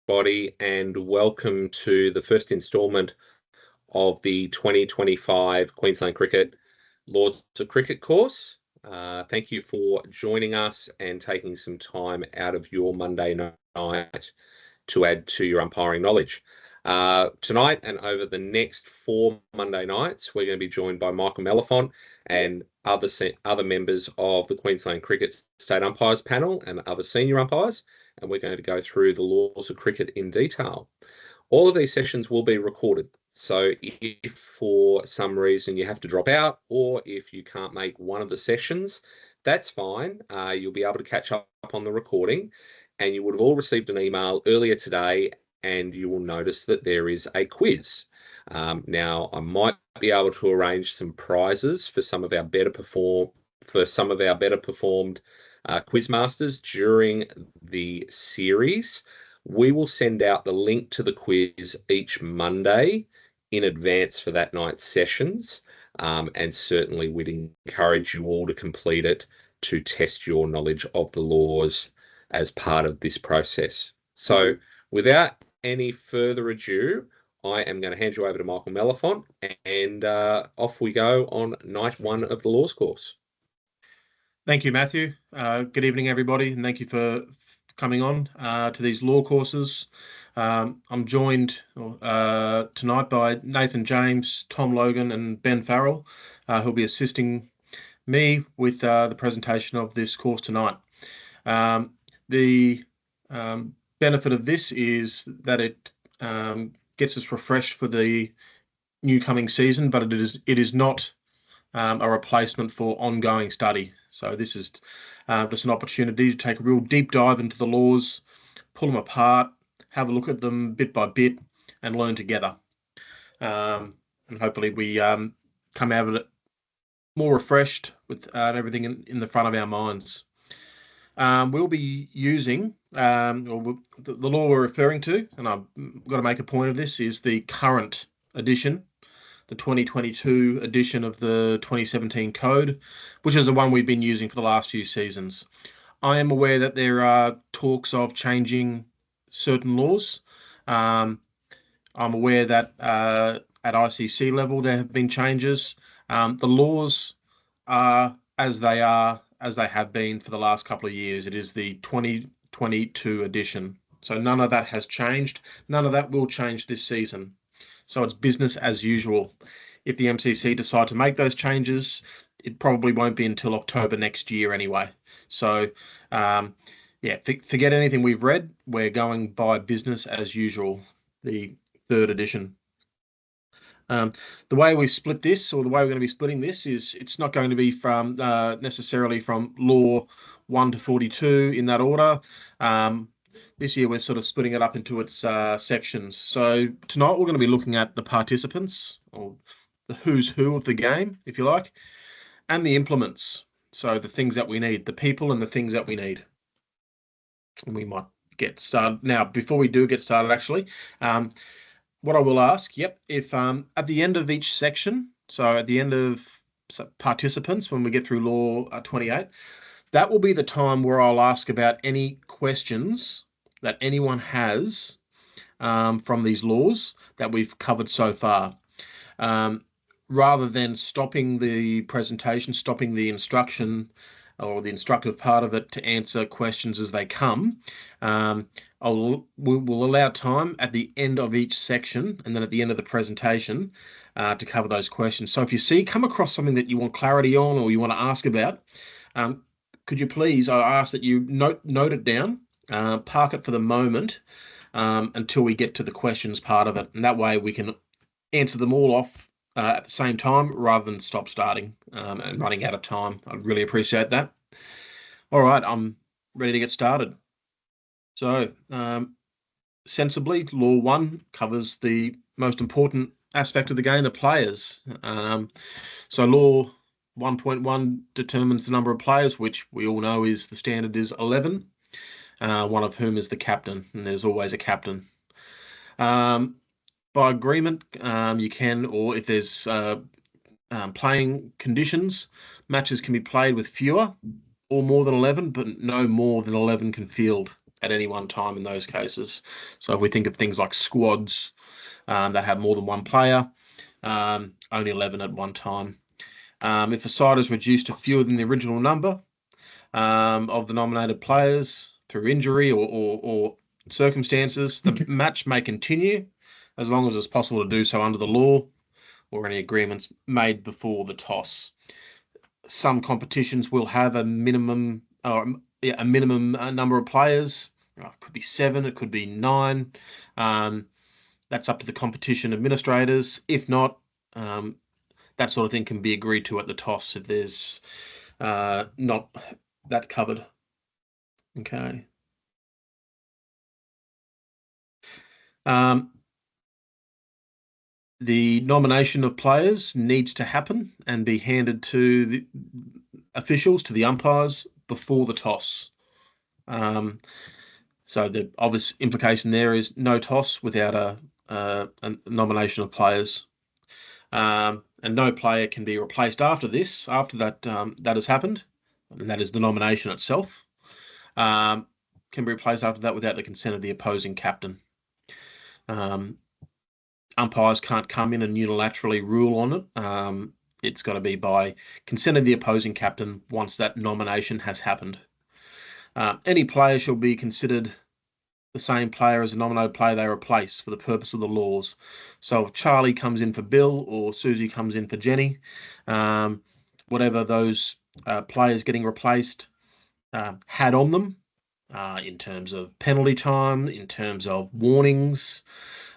everybody, and welcome to the first instalment of the 2025 Queensland Cricket Laws of Cricket course. Thank you for joining us and taking some time out of your Monday night to add to your umpiring knowledge. Tonight and over the next 4 Monday nights, we're going to be joined by Michael Mellifont and other members of the Queensland Cricket State Umpires Panel and other senior umpires, and we're going to go through the laws of cricket in detail. All of these sessions will be recorded, so if for some reason you have to drop out or if you can't make one of the sessions, that's fine. You'll be able to catch up on the recording, and you would have all received an email earlier today, and you will notice that there is a quiz. Now, I might be able to arrange some prizes for some of our better performed quiz masters during the series. We will send out the link to the quiz each Monday in advance for that night's sessions, and certainly we'd encourage you all to complete it to test your knowledge of the laws as part of this process. So without any further ado, I am going to hand you over to Michael Mellifont, and off we go on night 1 of the laws course. Thank you, Matthew. Good evening, everybody, and thank you for coming on to these law courses. I'm joined tonight by Nathan James, Tom Logan, and Ben Farrell, who'll be assisting me with the presentation of this course tonight. The benefit of this is that it gets us refreshed for the new coming season, but it is not a replacement for ongoing study. So this is just an opportunity to take a real deep dive into the laws, pull them apart, have a look at them bit by bit, and learn together. And hopefully we come out of it more refreshed with everything in the front of our minds. We'll be using, the law we're referring to, and I've got to make a point of this, is the current edition, the 2022 edition of the 2017 code, which is the one we've been using for the last few seasons. I am aware that there are talks of changing certain laws. I'm aware that at ICC level there have been changes. The laws are as they have been for the last couple of years. It is the 2022 edition. So none of that has changed. None of that will change this season. So it's business as usual. If the MCC decide to make those changes, it probably won't be until October next year anyway. So, forget anything we've read. We're going by business as usual, the 3rd edition. The way we split this, or the way we're going to be splitting this, is it's not going to be from necessarily from law 1 to 42 in that order. This year we're sort of splitting it up into its sections. So tonight we're going to be looking at the participants, or the who's who of the game, if you like, and the implements. So the things that we need, the people and the things that we need. And we might get started. Now, before we do get started, actually, what I will ask, if at the end of each section, so at the end of participants, when we get through law 28, that will be the time where I'll ask about any questions that anyone has from these laws that we've covered so far. Rather than stopping the presentation, stopping the instruction or the instructive part of it to answer questions as they come, we'll allow time at the end of each section and then at the end of the presentation to cover those questions. So if you come across something that you want clarity on or you want to ask about, could you please, I ask that you note it down, park it for the moment until we get to the questions part of it. And that way we can answer them all off at the same time rather than stop starting and running out of time. I'd really appreciate that. All right, I'm ready to get started. So sensibly, law 1 covers the most important aspect of the game, the players. So law 1.1 determines the number of players, which we all know is the standard is 11, one of whom is the captain, and there's always a captain. By agreement, you can, or if there's playing conditions, matches can be played with fewer or more than 11, but no more than 11 can field at any one time in those cases. So if we think of things like squads that have more than one player, only 11 at one time. If a side is reduced to fewer than the original number of the nominated players through injury or circumstances, the match may continue as long as it's possible to do so under the law or any agreements made before the toss. Some competitions will have a minimum number of players. It could be 7, it could be 9. That's up to the competition administrators. If not, that sort of thing can be agreed to at the toss if there's not that covered. Okay. The nomination of players needs to happen and be handed to the officials, to the umpires, before the toss. So the obvious implication there is no toss without a nomination of players. And no player can be replaced after that that has happened, and that is the nomination itself, can be replaced after that without the consent of the opposing captain. Umpires can't come in and unilaterally rule on it. It's got to be by consent of the opposing captain once that nomination has happened. Any player shall be considered the same player as the nominated player they replace for the purpose of the laws. So if Charlie comes in for Bill or Susie comes in for Jenny, whatever those players getting replaced had on them in terms of penalty time, in terms of warnings,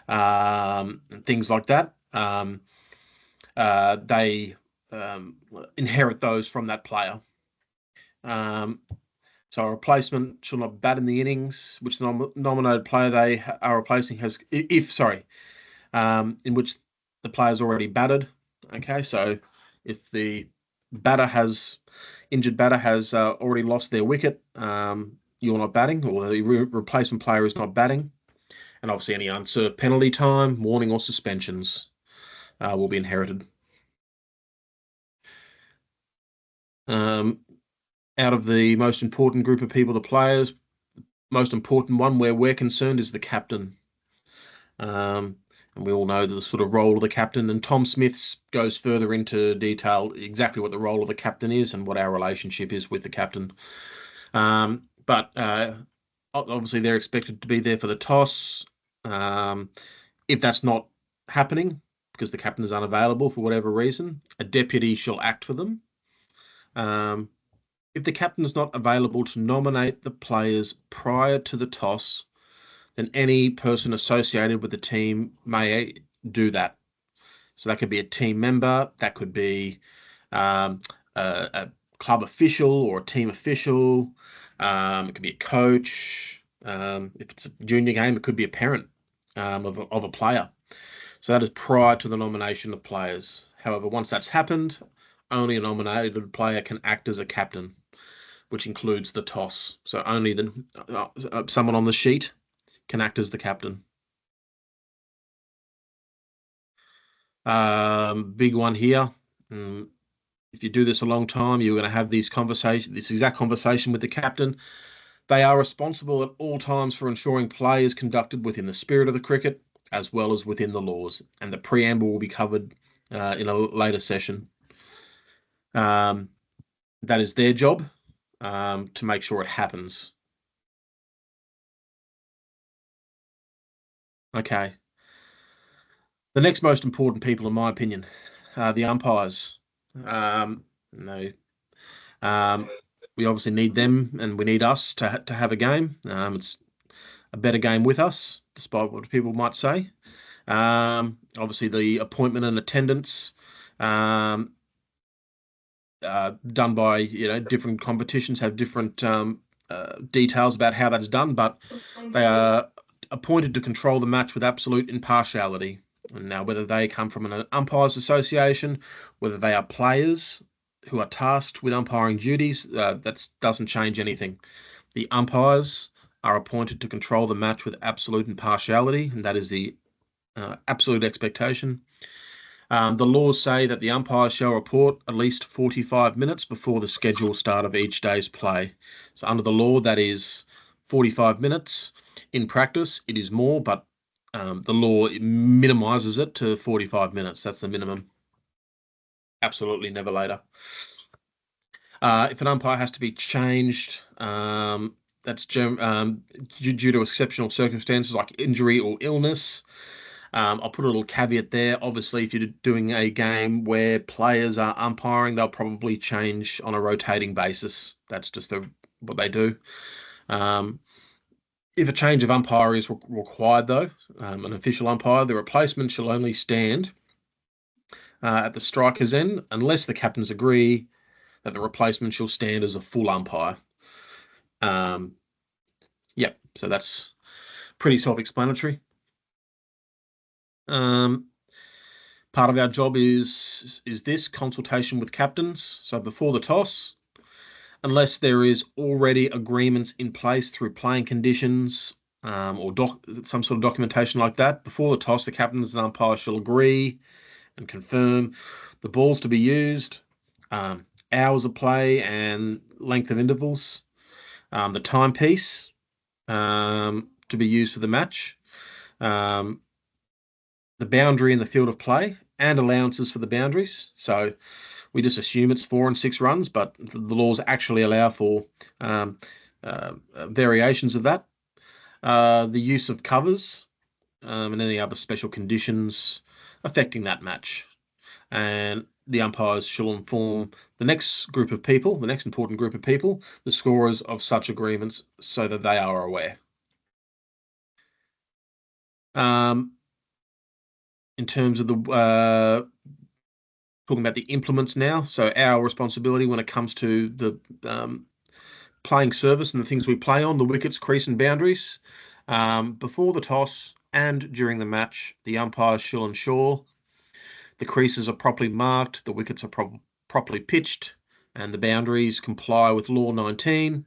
and things like that, they inherit those from that player. So a replacement shall not bat in the innings which the nominated player they are replacing has, in which the player's already batted. Okay, so if the injured batter has already lost their wicket, you're not batting, or the replacement player is not batting. And obviously any unserved penalty time, warning or suspensions will be inherited. Out of the most important group of people, the players, most important one where we're concerned is the captain. And we all know the sort of role of the captain, and Tom Smith goes further into detail exactly what the role of the captain is and what our relationship is with the captain. But obviously they're expected to be there for the toss. If that's not happening because the captain is unavailable for whatever reason, a deputy shall act for them. If the captain is not available to nominate the players prior to the toss, then any person associated with the team may do that. So that could be a team member, that could be a club official or a team official, it could be a coach. If it's a junior game, it could be a parent of a player. So that is prior to the nomination of players. However, once that's happened, only a nominated player can act as a captain, which includes the toss. So only someone on the sheet can act as the captain. Big one here. If you do this a long time, you're going to have this exact conversation with the captain. They are responsible at all times for ensuring play is conducted within the spirit of the cricket, as well as within the laws. And the preamble will be covered in a later session. That is their job, to make sure it happens. Okay. The next most important people, in my opinion, are the umpires. We obviously need them, and we need us to have a game. It's a better game with us, despite what people might say. Obviously, the appointment and attendance done by different competitions have different details about how that's done, but they are appointed to control the match with absolute impartiality. And now, whether they come from an umpires association, whether they are players who are tasked with umpiring duties, that doesn't change anything. The umpires are appointed to control the match with absolute impartiality, and that is the absolute expectation. The laws say that the umpires shall report at least 45 minutes before the scheduled start of each day's play. So under the law, that is 45 minutes. In practice, it is more, but the law minimises it to 45 minutes. That's the minimum. Absolutely never later. If an umpire has to be changed, that's due to exceptional circumstances like injury or illness. I'll put a little caveat there. Obviously, if you're doing a game where players are umpiring, they'll probably change on a rotating basis. That's just what they do. If a change of umpire is required, though, an official umpire, the replacement shall only stand at the striker's end unless the captains agree that the replacement shall stand as a full umpire. Yep, so that's pretty self-explanatory. Part of our job is this consultation with captains. So before the toss, unless there is already agreements in place through playing conditions or some sort of documentation like that, before the toss, the captains and umpires shall agree and confirm the balls to be used, hours of play and length of intervals, the timepiece to be used for the match, the boundary in the field of play, and allowances for the boundaries. So we just assume it's 4 and 6 runs, but the laws actually allow for variations of that. The use of covers and any other special conditions affecting that match. And the umpires shall inform the next group of people, the next important group of people, the scorers of such agreements so that they are aware. In terms of the talking about the implements now, so our responsibility when it comes to the playing service and the things we play on, the wickets, crease and boundaries, before the toss and during the match, the umpires shall ensure the creases are properly marked, the wickets are properly pitched, and the boundaries comply with Law 19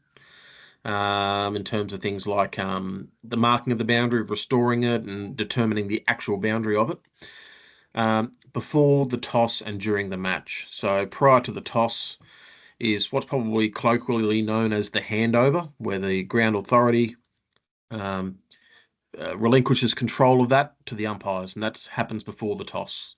in terms of things like the marking of the boundary, restoring it, and determining the actual boundary of it before the toss and during the match. So prior to the toss is what's probably colloquially known as the handover, where the ground authority relinquishes control of that to the umpires, and that happens before the toss.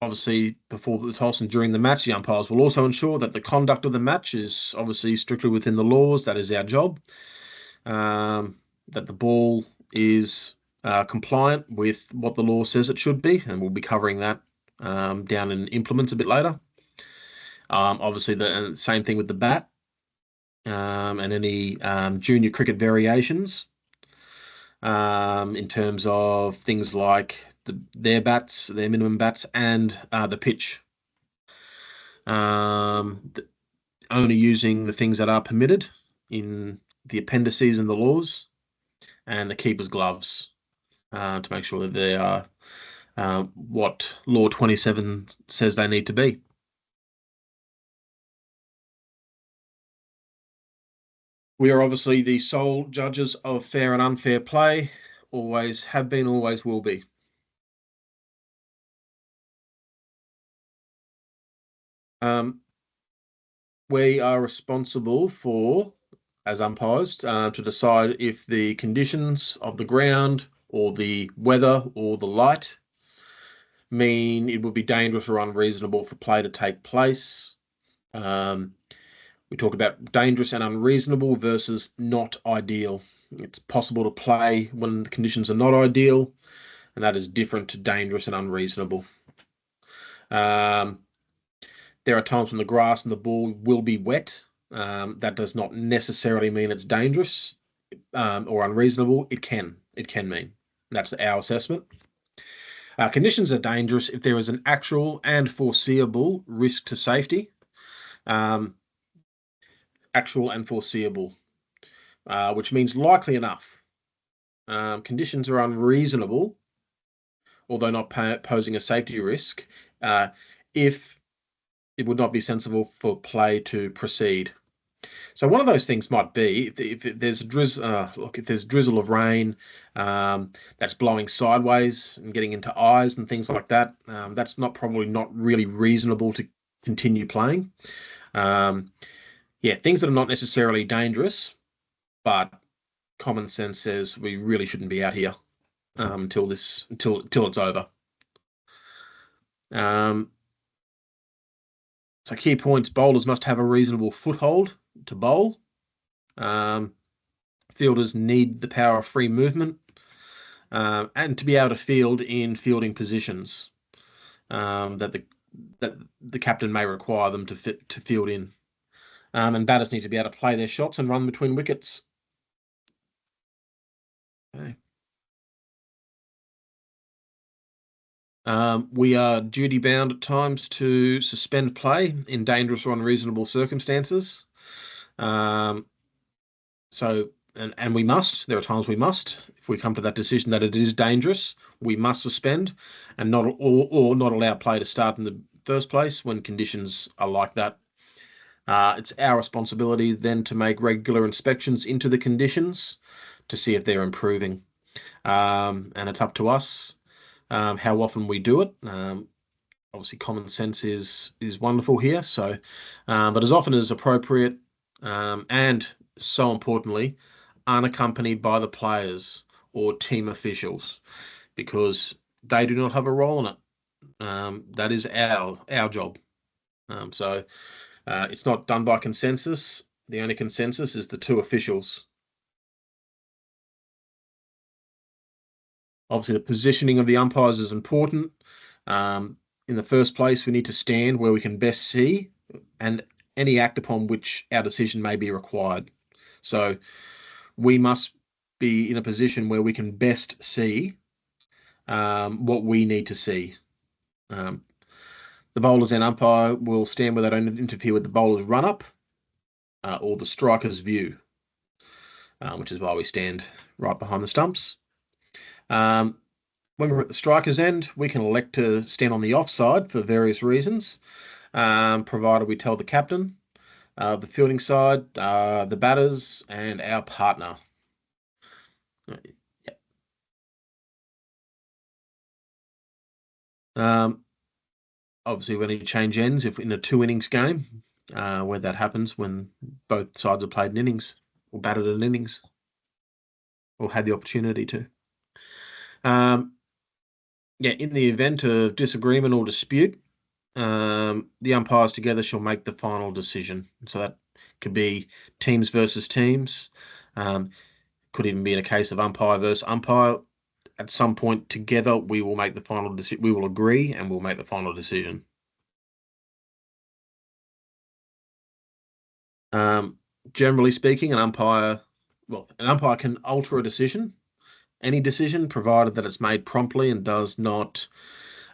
Obviously, before the toss and during the match, the umpires will also ensure that the conduct of the match is obviously strictly within the laws. That is our job. That the ball is compliant with what the law says it should be, and we'll be covering that down in implements a bit later. Obviously, the same thing with the bat and any junior cricket variations in terms of things like their bats, their minimum bats, and the pitch. Only using the things that are permitted in the appendices and the laws, and the keeper's gloves to make sure that they are what Law 27 says they need to be. We are obviously the sole judges of fair and unfair play, always have been, always will be. We are responsible for, as umpires, to decide if the conditions of the ground or the weather or the light mean it would be dangerous or unreasonable for play to take place. We talk about dangerous and unreasonable versus not ideal. It's possible to play when the conditions are not ideal, and that is different to dangerous and unreasonable. There are times when the grass and the ball will be wet. That does not necessarily mean it's dangerous or unreasonable. It can mean. That's our assessment. Conditions are dangerous if there is an actual and foreseeable risk to safety. Actual and foreseeable, which means likely enough. Conditions are unreasonable, although not posing a safety risk, if it would not be sensible for play to proceed. So one of those things might be if there's a drizzle, if there's drizzle of rain that's blowing sideways and getting into eyes and things like that, that's probably not really reasonable to continue playing. Yeah, things that are not necessarily dangerous, but common sense says we really shouldn't be out here until it's over. So key points: bowlers must have a reasonable foothold to bowl. Fielders need the power of free movement and to be able to field in fielding positions that the captain may require them to field in. And batters need to be able to play their shots and run between wickets. Okay. We are duty bound at times to suspend play in dangerous or unreasonable circumstances. And we must. There are times we must. If we come to that decision that it is dangerous, we must suspend and not allow play to start in the first place when conditions are like that. It's our responsibility then to make regular inspections into the conditions to see if they're improving. And it's up to us how often we do it. Obviously, common sense is wonderful here. So, but as often as appropriate, and so importantly, unaccompanied by the players or team officials, because they do not have a role in it. That is our job. So it's not done by consensus. The only consensus is the two officials. Obviously, the positioning of the umpires is important. In the first place, we need to stand where we can best see and any act upon which our decision may be required. So we must be in a position where we can best see what we need to see. The bowlers and umpire will stand where they don't interfere with the bowler's run-up or the striker's view, which is why we stand right behind the stumps. When we're at the striker's end, we can elect to stand on the offside for various reasons, provided we tell the captain, the fielding side, the batters, and our partner. Obviously, we need to change ends if in a 2 innings game, where that happens when both sides have played an innings or batted an innings or had the opportunity to. Yeah, in the event of disagreement or dispute, the umpires together shall make the final decision. So that could be teams versus teams. Could even be in a case of umpire versus umpire. At some point together, we will make the final decision. We will agree and we'll make the final decision. Generally speaking, an umpire can alter a decision, any decision, provided that it's made promptly and does not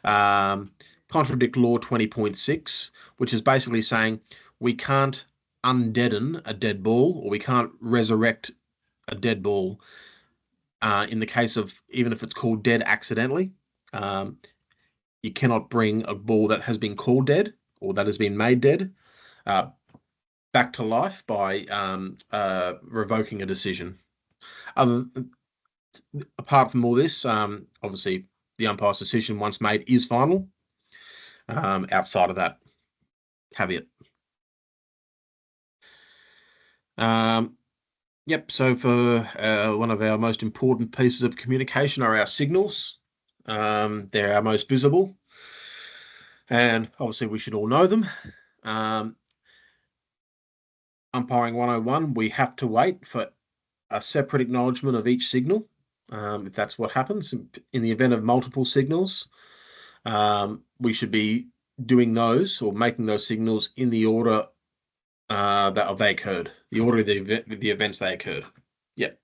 contradict Law 20.6, which is basically saying we can't undeaden a dead ball or we can't resurrect a dead ball in the case of even if it's called dead accidentally. You cannot bring a ball that has been called dead or that has been made dead back to life by revoking a decision. Apart from all this, obviously the umpire's decision once made is final. Outside of that caveat. Yep, so for one of our most important pieces of communication are our signals. They're our most visible, and obviously we should all know them. Umpiring 101, we have to wait for a separate acknowledgement of each signal. If that's what happens, in the event of multiple signals, we should be doing those or making those signals in the order that they occurred, the order of the events they occurred. Yep.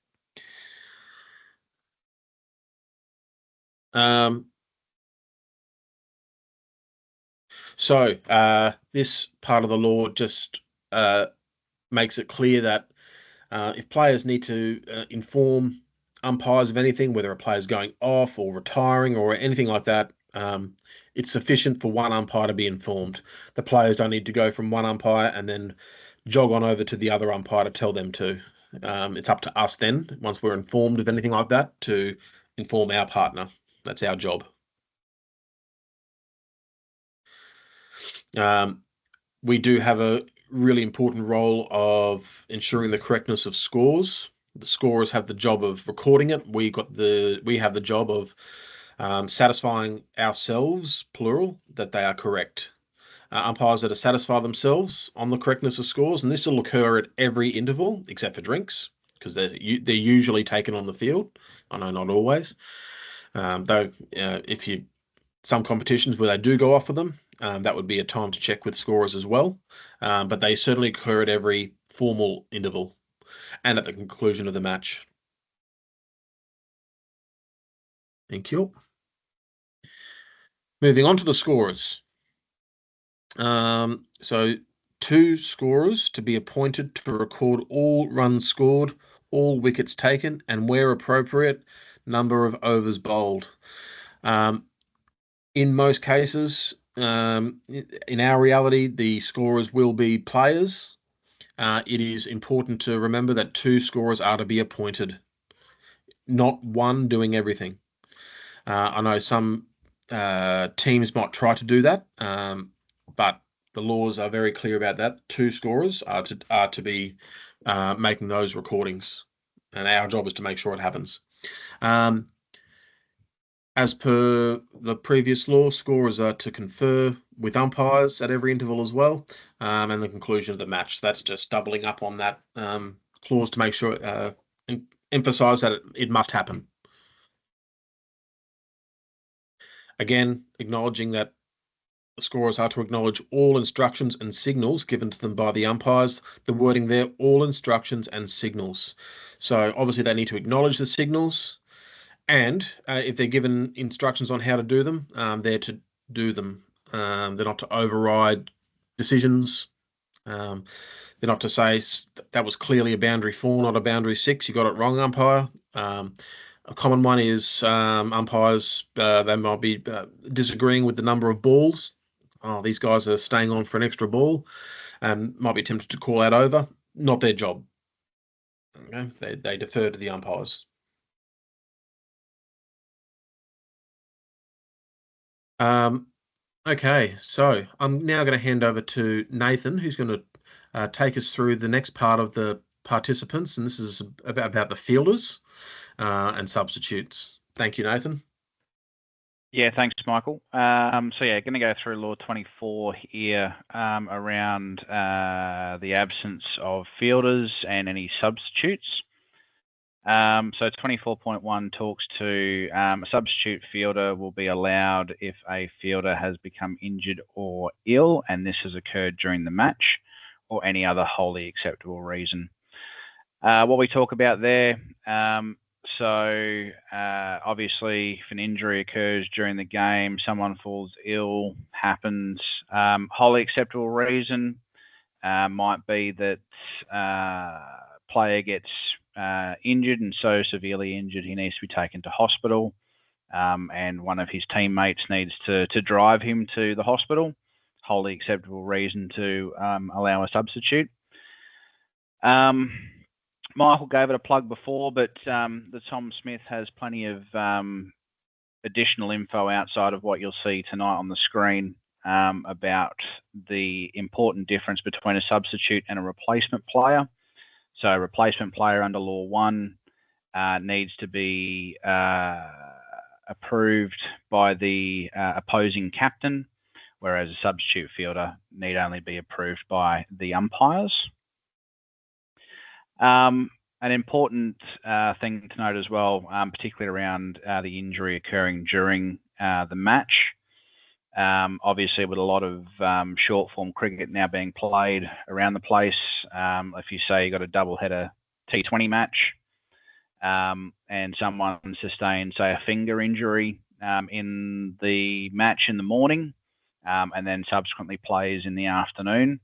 So this part of the law just makes it clear that if players need to inform umpires of anything, whether a player's going off or retiring or anything like that, it's sufficient for one umpire to be informed. The players don't need to go from one umpire and then jog on over to the other umpire to tell them to. It's up to us then, once we're informed of anything like that, to inform our partner. That's our job. We do have a really important role of ensuring the correctness of scores. The scorers have the job of recording it. We have the job of satisfying ourselves, plural, that they are correct. Umpires that are satisfy themselves on the correctness of scores, and this will occur at every interval except for drinks, because they're usually taken on the field. I know not always, though. If you some competitions where they do go off for them, that would be a time to check with scorers as well. But they certainly occur at every formal interval and at the conclusion of the match. Thank you. Moving on to the scorers. So 2 scorers to be appointed to record all runs scored, all wickets taken, and where appropriate, number of overs bowled. In most cases, in our reality, the scorers will be players. It is important to remember that 2 scorers are to be appointed, not one doing everything. I know some teams might try to do that, but the laws are very clear about that. 2 scorers are to be making those recordings, and our job is to make sure it happens. As per the previous law, scorers are to confer with umpires at every interval as well, and the conclusion of the match. That's just doubling up on that clause to make sure emphasize that it must happen. Again, acknowledging that the scorers are to acknowledge all instructions and signals given to them by the umpires. The wording there, all instructions and signals. So obviously they need to acknowledge the signals, and if they're given instructions on how to do them, they're to do them. They're not to override decisions. They're not to say that was clearly a boundary 4, not a boundary 6. You got it wrong, umpire. A common one is umpires, they might be disagreeing with the number of balls. Oh, these guys are staying on for an extra ball, and might be tempted to call that over. Not their job. Okay? They defer to the umpires. Okay, so I'm now going to hand over to Nathan, who's going to take us through the next part of the participants, and this is about the fielders and substitutes. Thank you, Nathan. Yeah, thanks, Michael. So yeah, going to go through Law 24 here around the absence of fielders and any substitutes. So 24.1 talks to a substitute fielder will be allowed if a fielder has become injured or ill, and this has occurred during the match, or any other wholly acceptable reason. What we talk about there, so obviously if an injury occurs during the game, someone falls ill, happens, wholly acceptable reason might be that player gets injured, and so severely injured he needs to be taken to hospital, and one of his teammates needs to drive him to the hospital. Wholly acceptable reason to allow a substitute. Michael gave it a plug before, but the Tom Smith has plenty of additional info outside of what you'll see tonight on the screen about the important difference between a substitute and a replacement player. So a replacement player under Law 1 needs to be approved by the opposing captain, whereas a substitute fielder need only be approved by the umpires. An important thing to note as well, particularly around the injury occurring during the match. Obviously, with a lot of short form cricket now being played around the place, if you say you got a double header T20 match and someone sustains, say, a finger injury in the match in the morning and then subsequently plays in the afternoon,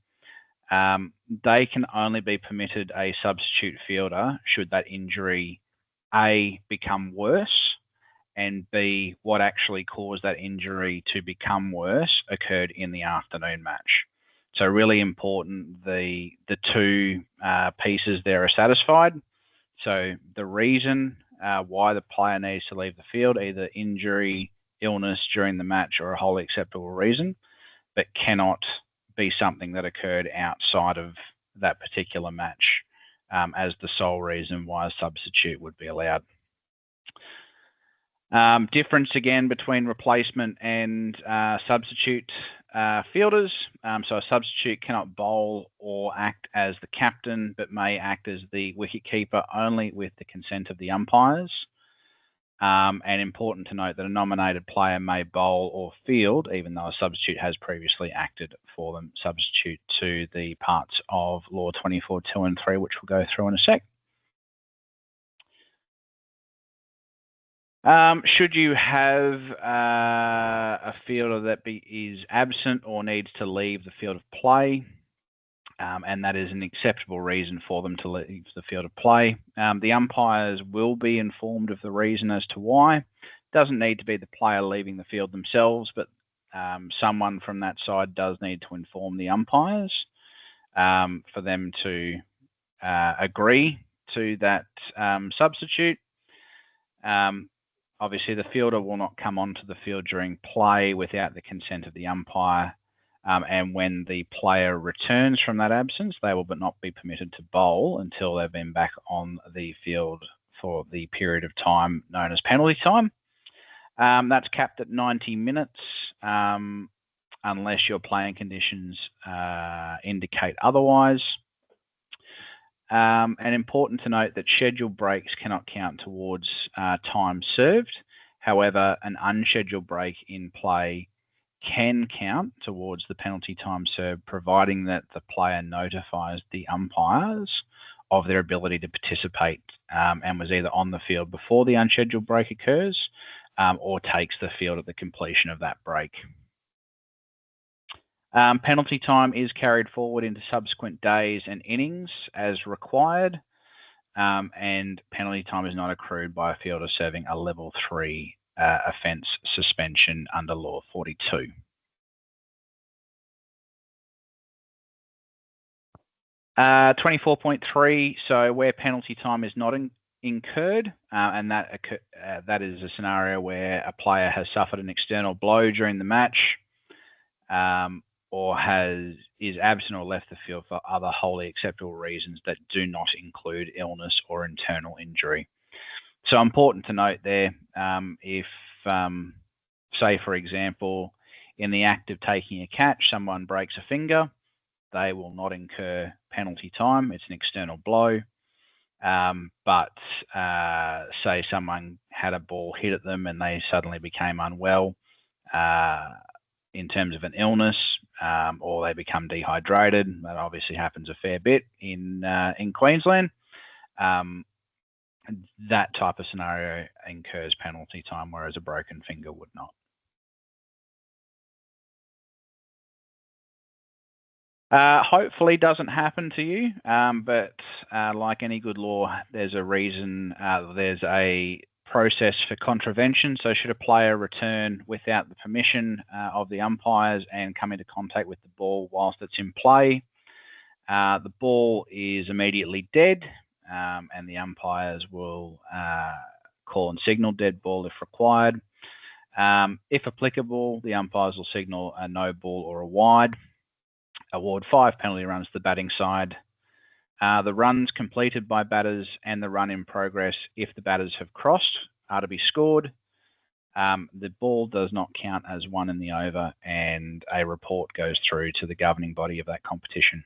they can only be permitted a substitute fielder should that injury A, become worse, and B, what actually caused that injury to become worse occurred in the afternoon match. So really important, the two pieces there are satisfied. So the reason why the player needs to leave the field, either injury, illness during the match, or a wholly acceptable reason, but cannot be something that occurred outside of that particular match as the sole reason why a substitute would be allowed. Difference again between replacement and substitute fielders. So a substitute cannot bowl or act as the captain, but may act as the wicketkeeper only with the consent of the umpires. And important to note that a nominated player may bowl or field, even though a substitute has previously acted for them, substitute to the parts of Law 24.2 and 3, which we'll go through in a sec. Should you have a fielder that is absent or needs to leave the field of play, and that is an acceptable reason for them to leave the field of play, the umpires will be informed of the reason as to why. Doesn't need to be the player leaving the field themselves, but someone from that side does need to inform the umpires for them to agree to that substitute. Obviously, the fielder will not come onto the field during play without the consent of the umpire. And when the player returns from that absence, they will but not be permitted to bowl until they've been back on the field for the period of time known as penalty time. That's capped at 90 minutes unless your playing conditions indicate otherwise. And important to note that scheduled breaks cannot count towards time served. However, an unscheduled break in play can count towards the penalty time served, providing that the player notifies the umpires of their ability to participate and was either on the field before the unscheduled break occurs or takes the field at the completion of that break. Penalty time is carried forward into subsequent days and innings as required, and penalty time is not accrued by a fielder serving a level 3 offence suspension under Law 42. Uh, 24.3, so where penalty time is not incurred, and that is a scenario where a player has suffered an external blow during the match, or is absent or left the field for other wholly acceptable reasons that do not include illness or internal injury. So important to note there, if, say, for example, in the act of taking a catch, someone breaks a finger, they will not incur penalty time. It's an external blow. But say someone had a ball hit at them and they suddenly became unwell in terms of an illness, or they become dehydrated. That obviously happens a fair bit in Queensland. That type of scenario incurs penalty time, whereas a broken finger would not. Hopefully doesn't happen to you, but like any good law, there's a reason, there's a process for contravention. So should a player return without the permission of the umpires and come into contact with the ball whilst it's in play, the ball is immediately dead, and the umpires will call and signal dead ball if required. If applicable, the umpires will signal a no ball or a wide. Award 5 penalty runs to the batting side. The runs completed by batters and the run in progress, if the batters have crossed, are to be scored. The ball does not count as one in the over, and a report goes through to the governing body of that competition.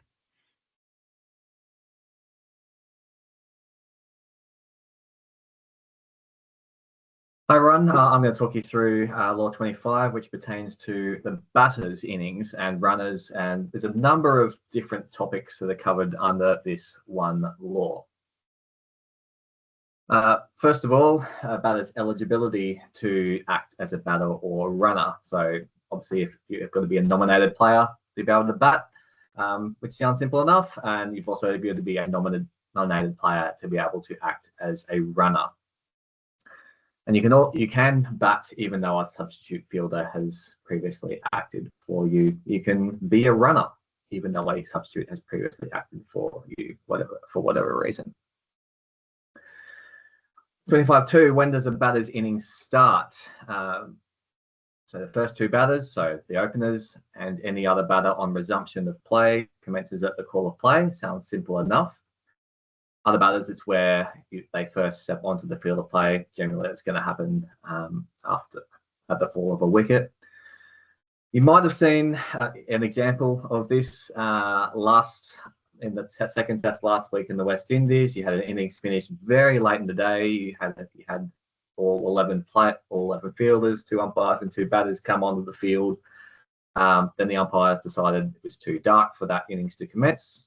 Hi, Ron. I'm going to talk you through Law 25, which pertains to the batters' innings and runners, and there's a number of different topics that are covered under this one law. First of all, batter's eligibility to act as a batter or runner. So obviously, if you've got to be a nominated player to be able to bat, which sounds simple enough, and you've also got to be a nominated player to be able to act as a runner. And you can bat even though a substitute fielder has previously acted for you. You can be a runner even though a substitute has previously acted for you, for whatever reason. 25-2, when does a batter's innings start? So the first two batters, so the openers and any other batter on resumption of play, commences at the call of play. Sounds simple enough. Other batters, it's where they first step onto the field of play. Generally, it's going to happen at the fall of a wicket. You might have seen an example of this in the second test last week in the West Indies. You had an innings finished very late in the day. You had all 11 fielders, 2 umpires and 2 batters come onto the field. Then the umpires decided it was too dark for that innings to commence.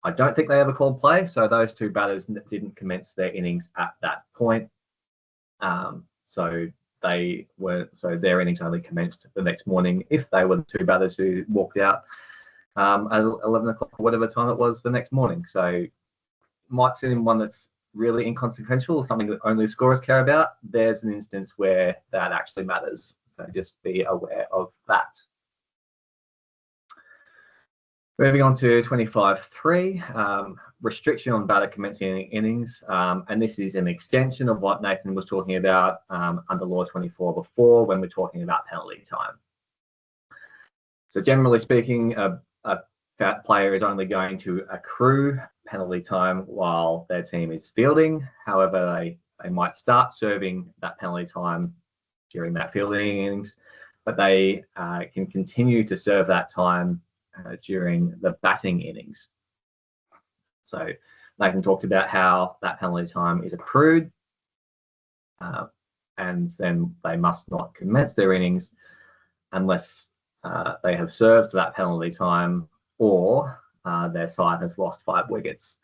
I don't think they ever called play, so those 2 batters didn't commence their innings at that point. So their innings only commenced the next morning if they were the 2 batters who walked out at 11 o'clock or whatever time it was the next morning. So might seem one that's really inconsequential or something that only scorers care about. There's an instance where that actually matters. So just be aware of that. Moving on to 25-3, restriction on batter commencing innings. And this is an extension of what Nathan was talking about under Law 24 before when we're talking about penalty time. So generally speaking, a player is only going to accrue penalty time while their team is fielding. However, they might start serving that penalty time during that fielding innings, but they can continue to serve that time during the batting innings. So Nathan talked about how that penalty time is accrued, and then they must not commence their innings unless they have served that penalty time or their side has lost 5 wickets.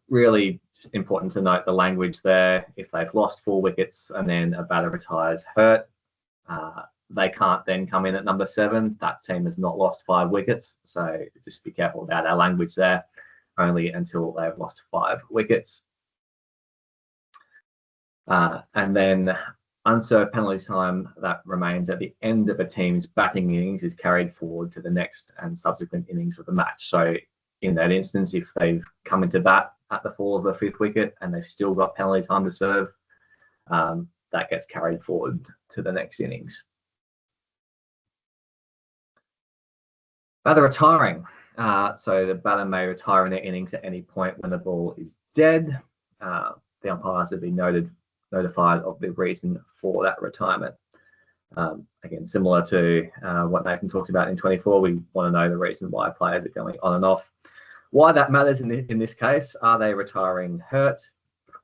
Really important to note the language there. If they've lost 4 wickets and then a batter retires hurt, they can't then come in at number 7. That team has not lost 5 wickets. So just be careful about our language there, only until they've lost 5 wickets. And then unserved penalty time that remains at the end of a team's batting innings is carried forward to the next and subsequent innings of the match. So in that instance, if they've come into bat at the fall of the 5th wicket and they've still got penalty time to serve, that gets carried forward to the next innings. Batter retiring. So the batter may retire in their innings at any point when the ball is dead. The umpires have been notified of the reason for that retirement. Again, similar to what Nathan talked about in 24, we want to know the reason why players are going on and off. Why that matters in this case: are they retiring hurt?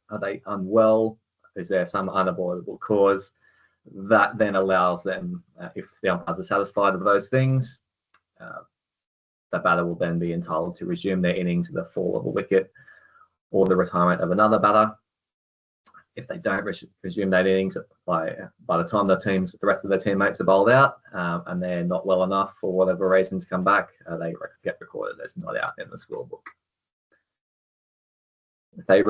Are they unwell? Is there some unavoidable cause? That then allows them, if the umpires are satisfied with those things, the batter will then be entitled to resume their innings at the fall of a wicket or the retirement of another batter. If they don't resume that innings by the time the rest of their teammates are bowled out and they're not well enough for whatever reason to come back, they get recorded as not out in the scorebook. If they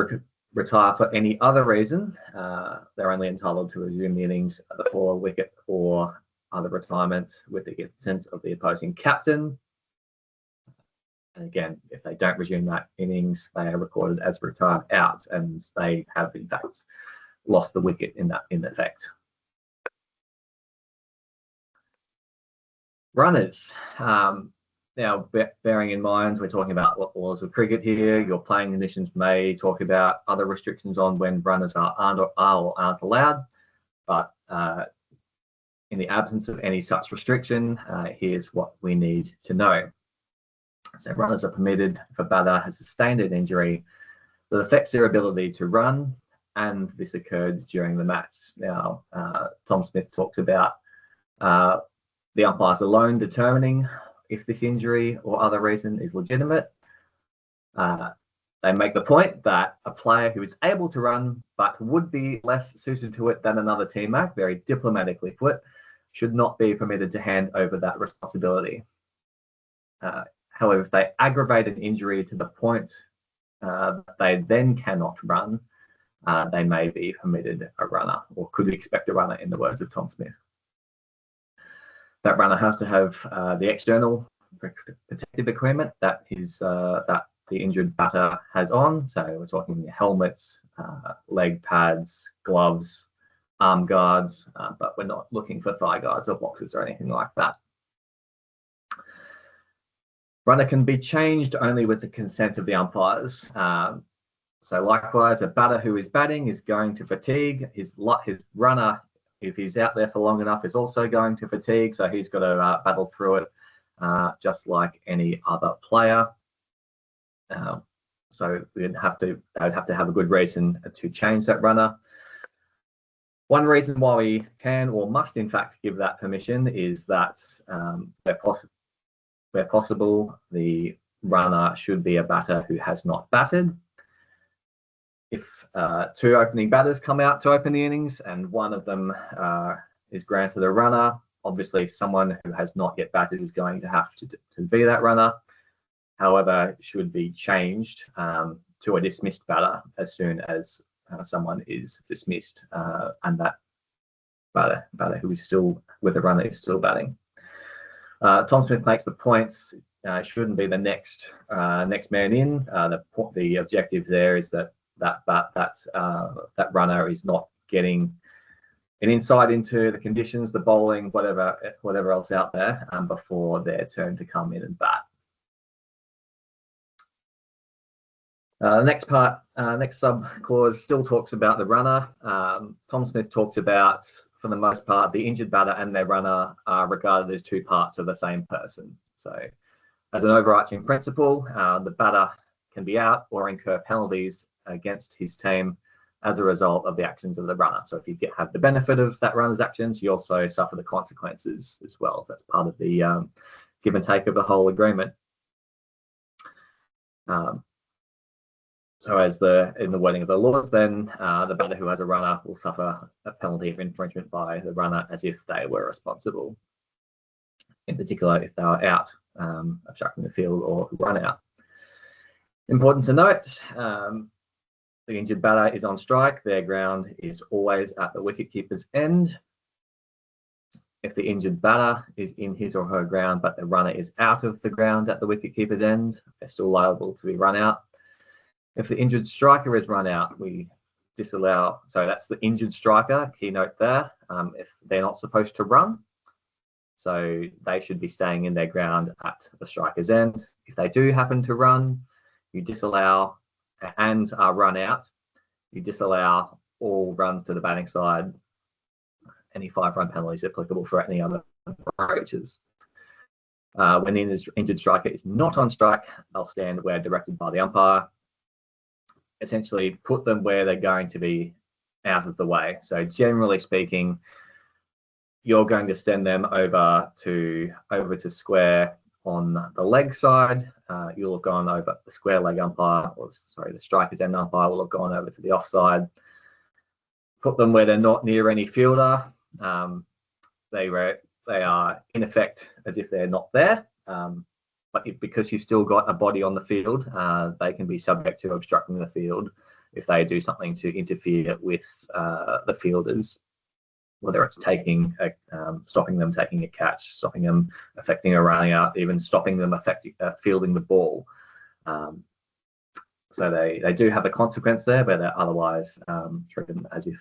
retire for any other reason, they're only entitled to resume the innings at the fall of a wicket or other retirement with the consent of the opposing captain. And again, if they don't resume that innings, they are recorded as retired out, and they have in fact lost the wicket in effect. Runners. Now, bearing in mind, we're talking about what laws of cricket here. Your playing conditions may talk about other restrictions on when runners aren't allowed, but in the absence of any such restriction, here's what we need to know. So runners are permitted if a batter has sustained an injury that affects their ability to run, and this occurred during the match. Now, Tom Smith talks about the umpires alone determining if this injury or other reason is legitimate. They make the point that a player who is able to run but would be less suited to it than another teammate, very diplomatically put, should not be permitted to hand over that responsibility. However, if they aggravate an injury to the point they then cannot run, they may be permitted a runner, or could expect a runner in the words of Tom Smith. That runner has to have the external protective equipment that that the injured batter has on. So we're talking helmets, leg pads, gloves, arm guards, but we're not looking for thigh guards or boxes or anything like that. Runner can be changed only with the consent of the umpires. So likewise, a batter who is batting is going to fatigue. His runner, if he's out there for long enough, is also going to fatigue. So he's got to battle through it just like any other player. So they would have to have a good reason to change that runner. One reason why we can or must in fact give that permission is that where possible, the runner should be a batter who has not batted. If two opening batters come out to open the innings and one of them is granted a runner, obviously someone who has not yet batted is going to have to be that runner. However, it should be changed to a dismissed batter as soon as someone is dismissed and that batter who is still with the runner is still batting. Tom Smith makes the points. Shouldn't be the next man in. The objective there is that runner is not getting an insight into the conditions, the bowling, whatever else out there before their turn to come in and bat. Next sub clause still talks about the runner. Tom Smith talks about, for the most part, the injured batter and their runner are regarded as two parts of the same person. So as an overarching principle, the batter can be out or incur penalties against his team as a result of the actions of the runner. So if you have the benefit of that runner's actions, you also suffer the consequences as well. That's part of the give and take of the whole agreement. So as in the wording of the laws, then the batter who has a runner will suffer a penalty of infringement by the runner as if they were responsible. In particular, if they are out obstructing the field or run out. Important to note, the injured batter is on strike. Their ground is always at the wicketkeeper's end. If the injured batter is in his or her ground, but the runner is out of the ground at the wicketkeeper's end, they're still liable to be run out. If the injured striker is run out, we disallow. So that's the injured striker, keynote there. If they're not supposed to run, so they should be staying in their ground at the striker's end. If they do happen to run, you disallow and are run out. You disallow all runs to the batting side. Any 5-run penalties applicable for any other approaches. When the injured striker is not on strike, they'll stand where directed by the umpire. Essentially put them where they're going to be out of the way. So generally speaking, you're going to send them over to square on the leg side. You'll have gone over the square leg umpire, or sorry, the striker's end umpire will have gone over to the offside. Put them where they're not near any fielder. They are in effect as if they're not there. But because you've still got a body on the field, they can be subject to obstructing the field if they do something to interfere with the fielders, whether it's stopping them taking a catch, stopping them affecting a running out, even stopping them fielding the ball. So they do have a consequence there, but they're otherwise treated as if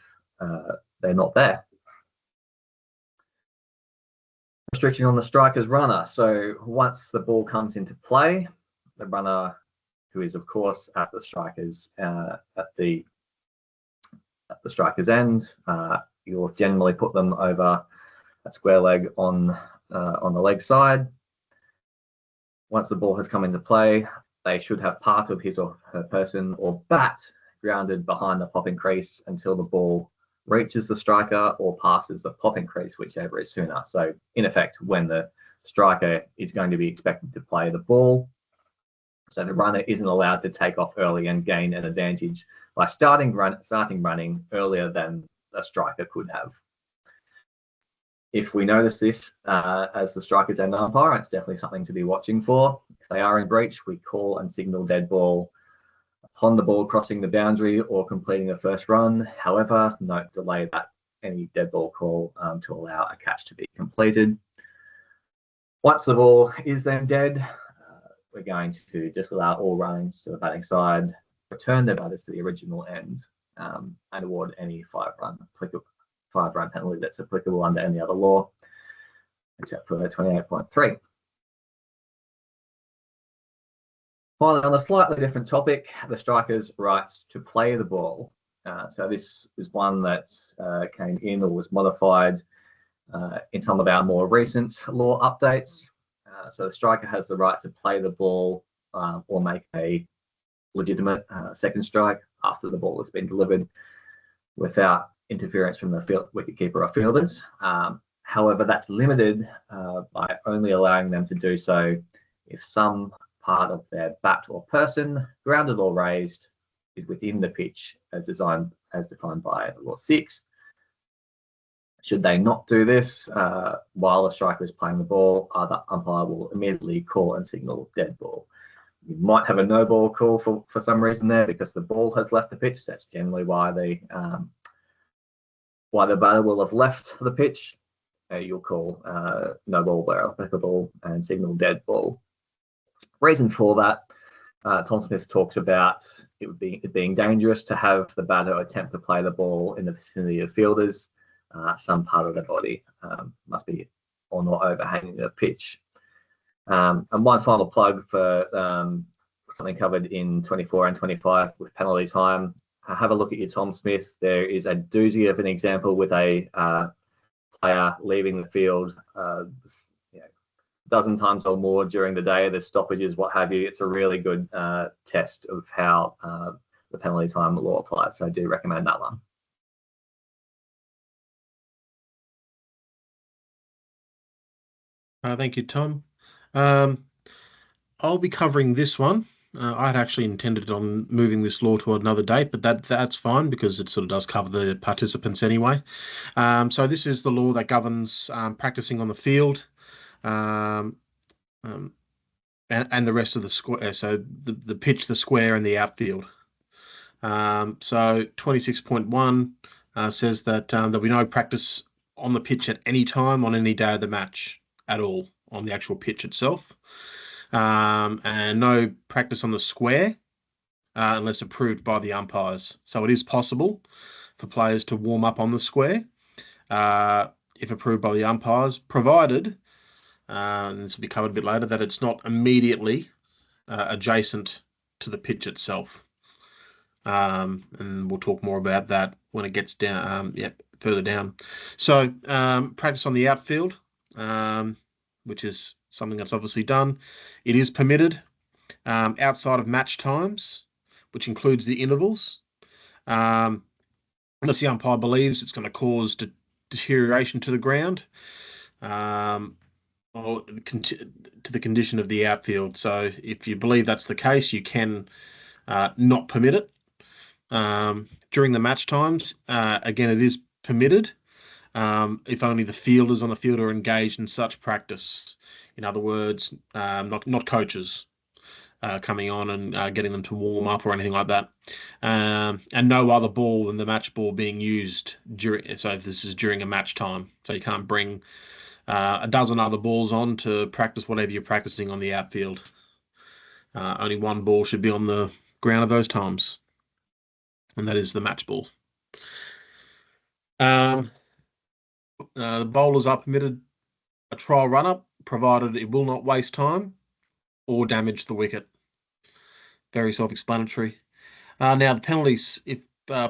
they're not there. Restriction on the striker's runner. So once the ball comes into play, the runner, who is of course at the striker's end, you'll generally put them over that square leg on the leg side. Once the ball has come into play, they should have part of his or her person or bat grounded behind the popping crease until the ball reaches the striker or passes the popping crease, whichever is sooner. So in effect, when the striker is going to be expected to play the ball, so the runner isn't allowed to take off early and gain an advantage by starting running earlier than a striker could have. If we notice this as the striker's end umpire, it's definitely something to be watching for. If they are in breach, we call and signal dead ball upon the ball crossing the boundary or completing the first run. However, note delay that any dead ball call to allow a catch to be completed. Once the ball is then dead, we're going to disallow all runnings to the batting side, return their batters to the original end, and award any 5-run penalty that's applicable under any other law, except for 28.3. Finally, on a slightly different topic, the striker's rights to play the ball. So this is one that came in or was modified in some of our more recent law updates. So the striker has the right to play the ball or make a legitimate second strike after the ball has been delivered without interference from the wicketkeeper or fielders. However, that's limited by only allowing them to do so if some part of their bat or person, grounded or raised, is within the pitch as defined by Law 6. Should they not do this while the striker is playing the ball, the umpire will immediately call and signal dead ball. You might have a no ball call for some reason there because the ball has left the pitch. That's generally why the batter will have left the pitch. You'll call no ball where applicable and signal dead ball. Reason for that, Tom Smith talks about it being dangerous to have the batter attempt to play the ball in the vicinity of fielders. Some part of the body must be or not overhanging the pitch. And one final plug for something covered in 24 and 25 with penalty time. Have a look at your Tom Smith. There is a doozy of an example with a player leaving the field a dozen times or more during the day. There's stoppages, what have you. It's a really good test of how the penalty time law applies. So I do recommend that one. Thank you, Tom. I'll be covering this one. I'd actually intended on moving this law to another date, but that's fine because it sort of does cover the participants anyway. So this is the law that governs practicing on the field and the rest of the square. So the pitch, the square, and the outfield. So 26.1 says that there'll be no practice on the pitch at any time on any day of the match at all on the actual pitch itself. And no practice on the square unless approved by the umpires. So it is possible for players to warm up on the square if approved by the umpires, provided, and this will be covered a bit later, that it's not immediately adjacent to the pitch itself. And we'll talk more about that when it gets down, further down. So practice on the outfield, which is something that's obviously done. It is permitted outside of match times, which includes the intervals, unless the umpire believes it's going to cause deterioration to the ground or to the condition of the outfield. So if you believe that's the case, you can not permit it. During the match times, again, it is permitted if only the fielders on the field are engaged in such practice. In other words, not coaches coming on and getting them to warm up or anything like that. And no other ball than the match ball being used during. So if this is during a match time, so you can't bring a dozen other balls on to practice whatever you're practicing on the outfield. Only one ball should be on the ground at those times, and that is the match ball. The bowlers are permitted a trial run-up, provided it will not waste time or damage the wicket. Very self-explanatory. Now, the penalties, if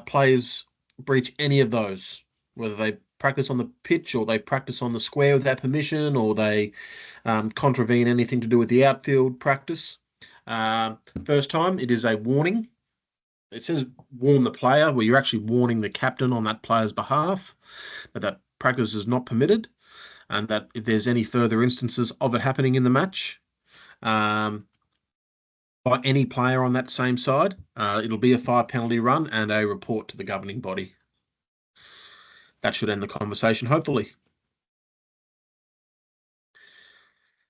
players breach any of those, whether they practice on the pitch or they practice on the square without permission or they contravene anything to do with the outfield practice, first time, it is a warning. It says warn the player, where you're actually warning the captain on that player's behalf that practice is not permitted, and that if there's any further instances of it happening in the match by any player on that same side, it'll be a 5 penalty run and a report to the governing body. That should end the conversation, hopefully.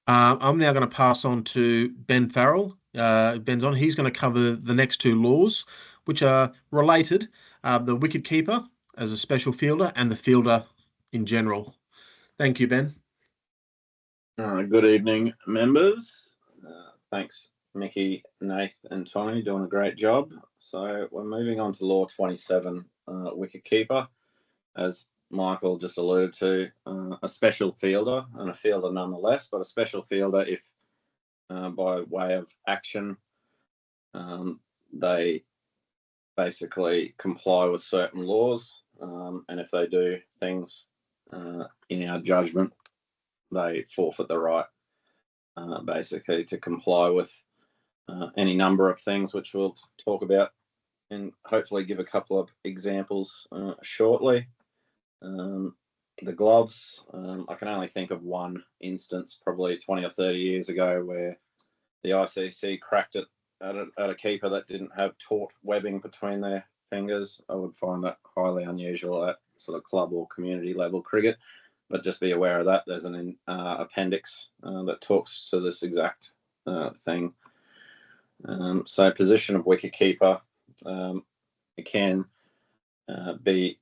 I'm now going to pass on to Ben Farrell. Ben's on. He's going to cover the next two laws, which are related, the wicketkeeper as a special fielder and the fielder in general. Thank you, Ben. Good evening, members. Thanks, Mickey, Nath, and Tony, doing a great job. So we're moving on to Law 27, wicket keeper. As Michael just alluded to, a special fielder, and a fielder nonetheless, but a special fielder if by way of action they basically comply with certain laws, and if they do things in our judgment, they forfeit the right basically to comply with any number of things, which we'll talk about and hopefully give a couple of examples shortly. The gloves, I can only think of one instance, probably 20 or 30 years ago, where the ICC cracked it at a keeper that didn't have taut webbing between their fingers. I would find that highly unusual at sort of club or community level cricket, but just be aware of that. There's an appendix that talks to this exact thing. So position of wicket keeper, it can be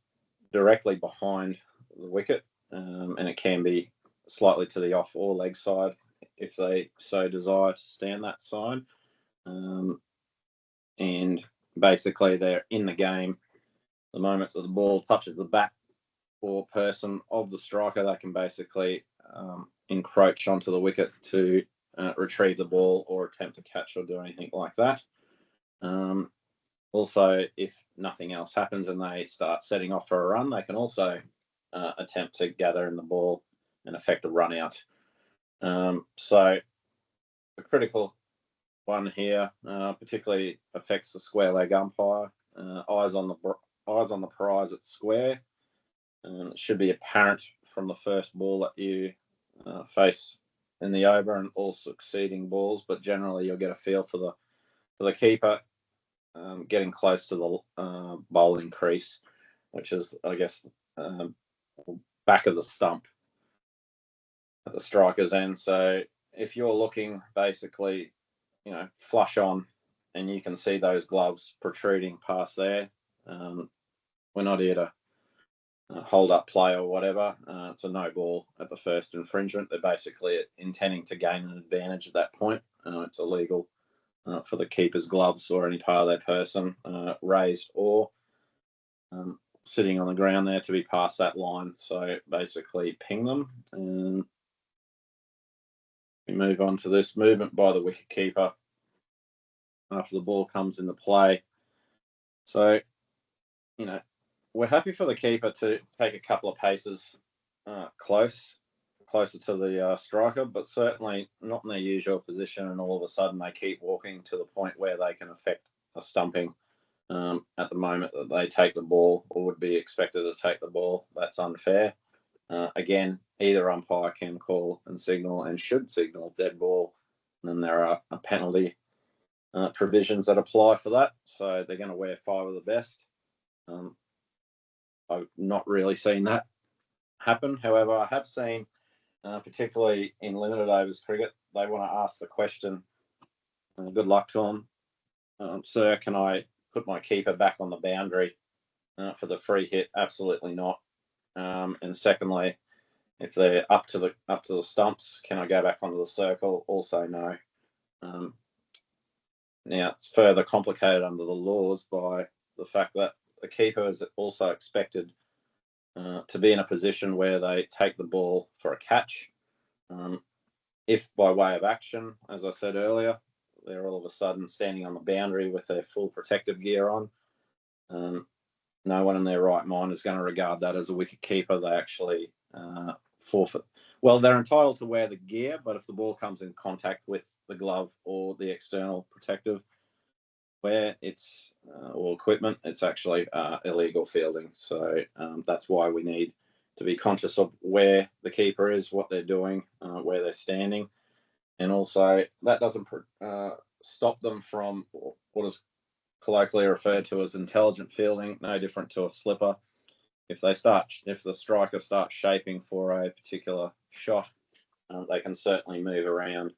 directly behind the wicket, and it can be slightly to the off or leg side if they so desire to stand that side. And basically they're in the game the moment that the ball touches the bat or person of the striker. They can basically encroach onto the wicket to retrieve the ball or attempt to catch or do anything like that. Also, if nothing else happens and they start setting off for a run, they can also attempt to gather in the ball and effect a run out. So the critical one here particularly affects the square leg umpire. Eyes on the prize at square. It should be apparent from the first ball that you face in the over and all succeeding balls, but generally you'll get a feel for the keeper getting close to the bowling crease, which is, I guess, back of the stump at the striker's end. So if you're looking basically, flush on, and you can see those gloves protruding past there, we're not here to hold up play or whatever. It's a no ball at the first infringement. They're basically intending to gain an advantage at that point. It's illegal for the keeper's gloves or any part of their person, raised or sitting on the ground there, to be past that line. So basically ping them. And we move on to this movement by the wicket keeper after the ball comes into play. So, we're happy for the keeper to take a couple of paces closer to the striker, but certainly not in their usual position, and all of a sudden they keep walking to the point where they can affect a stumping at the moment that they take the ball or would be expected to take the ball. That's unfair. Again, either umpire can call and signal and should signal dead ball, and then there are penalty provisions that apply for that. So they're going to wear 5 of the best. I've not really seen that happen. However, I have seen, particularly in limited overs cricket, they want to ask the question, good luck to them, sir, can I put my keeper back on the boundary for the free hit? Absolutely not. And secondly, if they're up to the stumps, can I go back onto the circle? Also no. Now, it's further complicated under the laws by the fact that the keeper is also expected to be in a position where they take the ball for a catch. If by way of action, as I said earlier, they're all of a sudden standing on the boundary with their full protective gear on, no one in their right mind is going to regard that as a wicket keeper. They actually forfeit. Well, they're entitled to wear the gear, but if the ball comes in contact with the glove or the external protective wear, or equipment, it's actually illegal fielding. So that's why we need to be conscious of where the keeper is, what they're doing, where they're standing, and also that doesn't stop them from what is colloquially referred to as intelligent fielding, no different to a slipper. If the striker starts shaping for a particular shot, they can certainly move around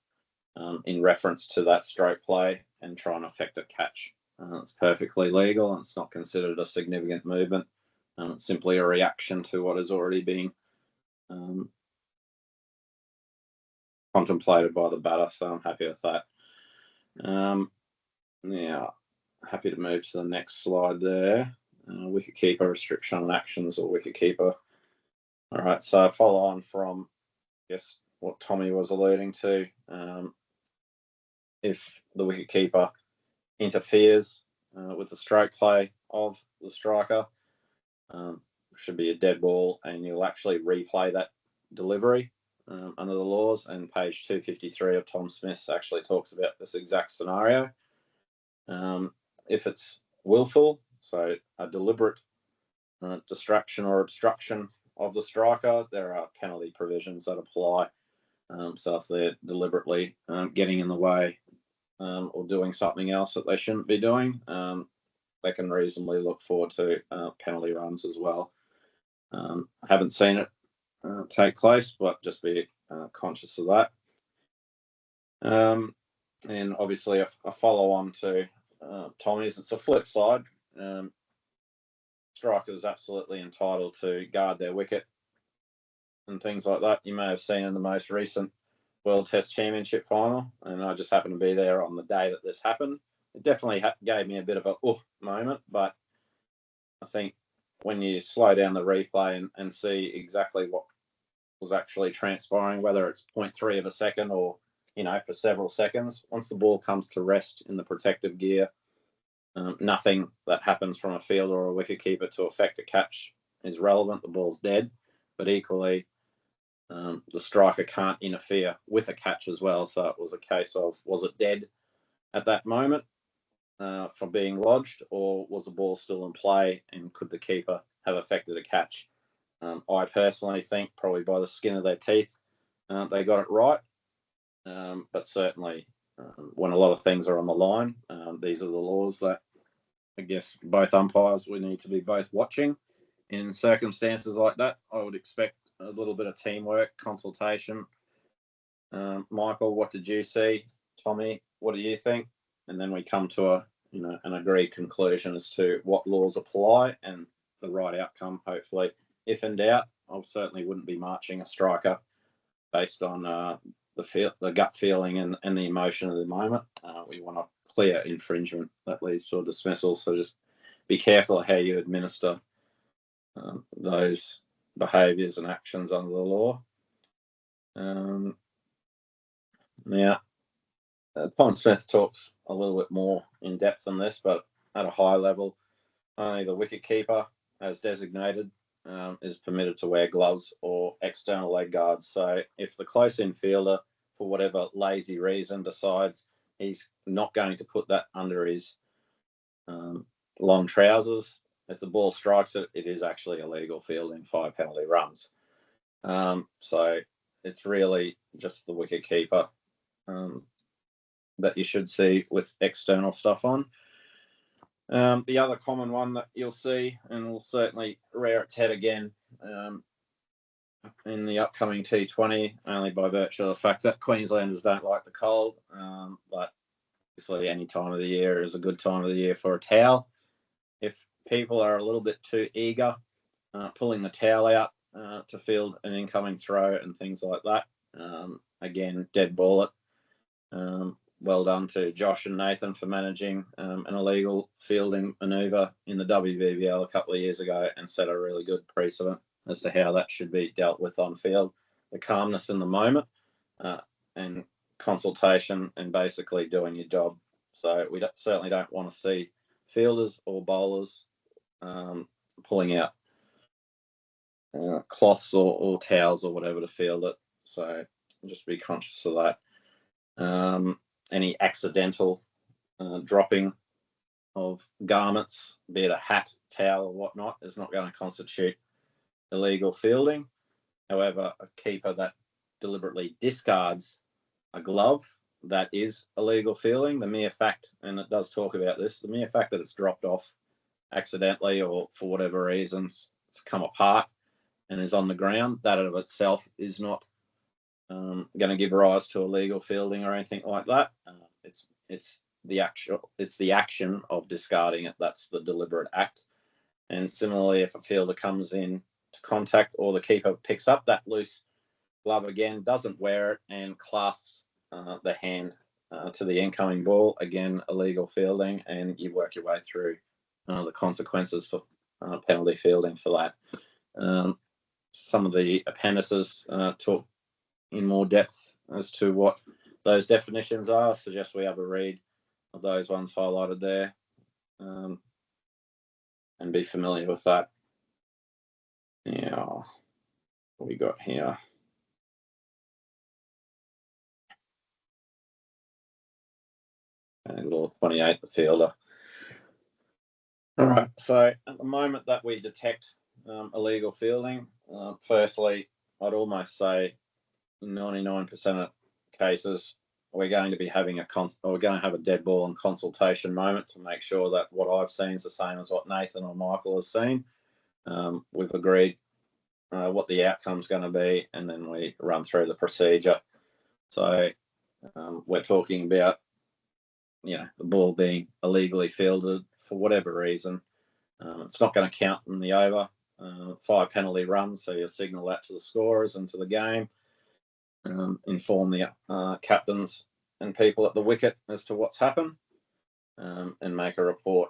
in reference to that stroke play and try and effect a catch. It's perfectly legal, and it's not considered a significant movement. It's simply a reaction to what has already been contemplated by the batter, so I'm happy with that. Now, happy to move to the next slide there. Wicketkeeper restriction on actions or wicketkeeper. All right, so follow on from, I guess, what Tommy was alluding to. If the wicketkeeper interferes with the stroke play of the striker, should be a dead ball, and you'll actually replay that delivery under the laws. And page 253 of Tom Smith's actually talks about this exact scenario. If it's willful, so a deliberate distraction or obstruction of the striker, there are penalty provisions that apply. So if they're deliberately getting in the way or doing something else that they shouldn't be doing, they can reasonably look forward to penalty runs as well. I haven't seen it take place, but just be conscious of that. And obviously a follow on to Tommy's, it's a flip side. Strikers absolutely entitled to guard their wicket and things like that. You may have seen in the most recent World Test Championship final, and I just happened to be there on the day that this happened. It definitely gave me a bit of a moment, but I think when you slow down the replay and see exactly what was actually transpiring, whether it's 0.3 of a second or, for several seconds, once the ball comes to rest in the protective gear, nothing that happens from a fielder or a wicketkeeper to affect a catch is relevant. The ball's dead, but equally, the striker can't interfere with a catch as well. So it was a case of, was it dead at that moment for being lodged, or was the ball still in play, and could the keeper have affected a catch? I personally think probably by the skin of their teeth they got it right, but certainly when a lot of things are on the line, these are the laws that I guess both umpires we need to be both watching. In circumstances like that, I would expect a little bit of teamwork, consultation. Michael, what did you see? Tommy, what do you think? And then we come to an agreed conclusion as to what laws apply and the right outcome, hopefully. If in doubt, I certainly wouldn't be marching a striker based on the gut feeling and the emotion of the moment. We want a clear infringement that leads to a dismissal. So just be careful how you administer those behaviours and actions under the law. Now, Tom Smith talks a little bit more in depth on this, but at a high level, only the wicketkeeper, as designated, is permitted to wear gloves or external leg guards. So if the close-in fielder, for whatever lazy reason, decides he's not going to put that under his long trousers, if the ball strikes it, it is actually illegal fielding, 5 penalty runs. So it's really just the wicketkeeper that you should see with external stuff on. The other common one that you'll see, and will certainly rear its head again in the upcoming T20, only by virtue of the fact that Queenslanders don't like the cold, but obviously any time of the year is a good time of the year for a towel. If people are a little bit too eager, pulling the towel out to field an incoming throw and things like that, again, dead ball it. Well done to Josh and Nathan for managing an illegal fielding manoeuvre in the WBBL a couple of years ago and set a really good precedent as to how that should be dealt with on field. The calmness in the moment and consultation and basically doing your job. So we certainly don't want to see fielders or bowlers pulling out cloths or towels or whatever to field it. So just be conscious of that. Any accidental dropping of garments, be it a hat, towel, or whatnot, is not going to constitute illegal fielding. However, a keeper that deliberately discards a glove, that is illegal fielding. The mere fact, and it does talk about this, the mere fact that it's dropped off accidentally or for whatever reasons it's come apart and is on the ground, that of itself is not going to give rise to illegal fielding or anything like that. It's the action of discarding it. That's the deliberate act. And similarly, if a fielder comes in to contact or the keeper picks up that loose glove again, doesn't wear it, and clasps the hand to the incoming ball. Again, illegal fielding, and you work your way through the consequences for penalty fielding for that. Some of the appendices talk in more depth as to what those definitions are. Suggest we have a read of those ones highlighted there, and be familiar with that. Now, what we got here? And Law 28, the fielder. All right, so at the moment that we detect illegal fielding, firstly, I'd almost say 99% of cases we're going to be having we're going to have a dead ball and consultation moment to make sure that what I've seen is the same as what Nathan or Michael has seen. We've agreed what the outcome's going to be, and then we run through the procedure. So we're talking about, the ball being illegally fielded for whatever reason. It's not going to count in the over. 5 penalty runs, so you signal that to the scorers and to the game. Inform the captains and people at the wicket as to what's happened, and make a report.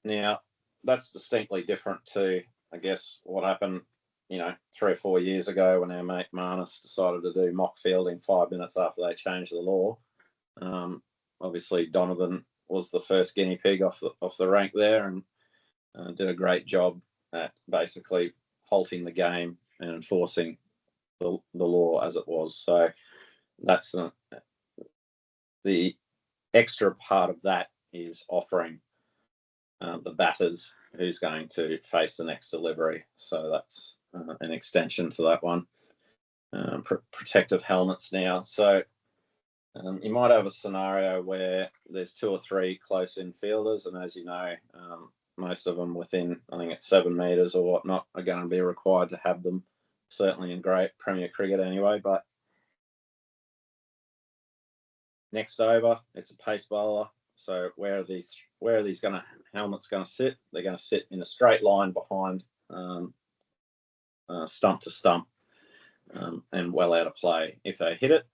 Now, that's distinctly different to, I guess, what happened, 3 or 4 years ago when our mate Marnus decided to do mock fielding 5 minutes after they changed the law. Obviously, Donovan was the first guinea pig off the rank there, and did a great job at basically halting the game and enforcing the law as it was. So that's the extra part of that is offering the batters who's going to face the next delivery. So that's an extension to that one. Protective helmets now. So you might have a scenario where there's 2 or 3 close-in fielders, and as you know, most of them within, I think it's 7 metres or whatnot, are going to be required to have them, certainly in great Premier cricket anyway. But next over, it's a pace bowler. So where are these helmets going to sit? They're going to sit in a straight line behind stump to stump, and well out of play. If they hit it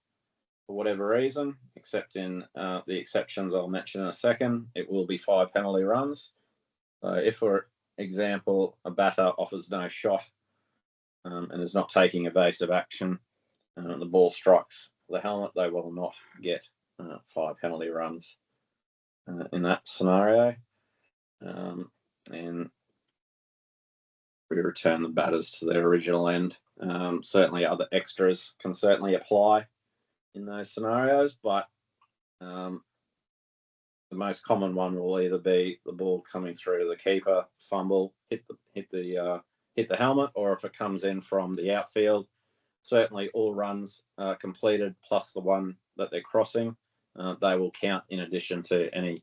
for whatever reason, except in the exceptions I'll mention in a second, it will be 5 penalty runs. So if, for example, a batter offers no shot and is not taking evasive action, the ball strikes the helmet, they will not get 5 penalty runs in that scenario. And we return the batters to their original end. Certainly other extras can certainly apply in those scenarios, but the most common one will either be the ball coming through to the keeper, fumble, hit the helmet, or if it comes in from the outfield, certainly all runs completed plus the one that they're crossing, they will count in addition to any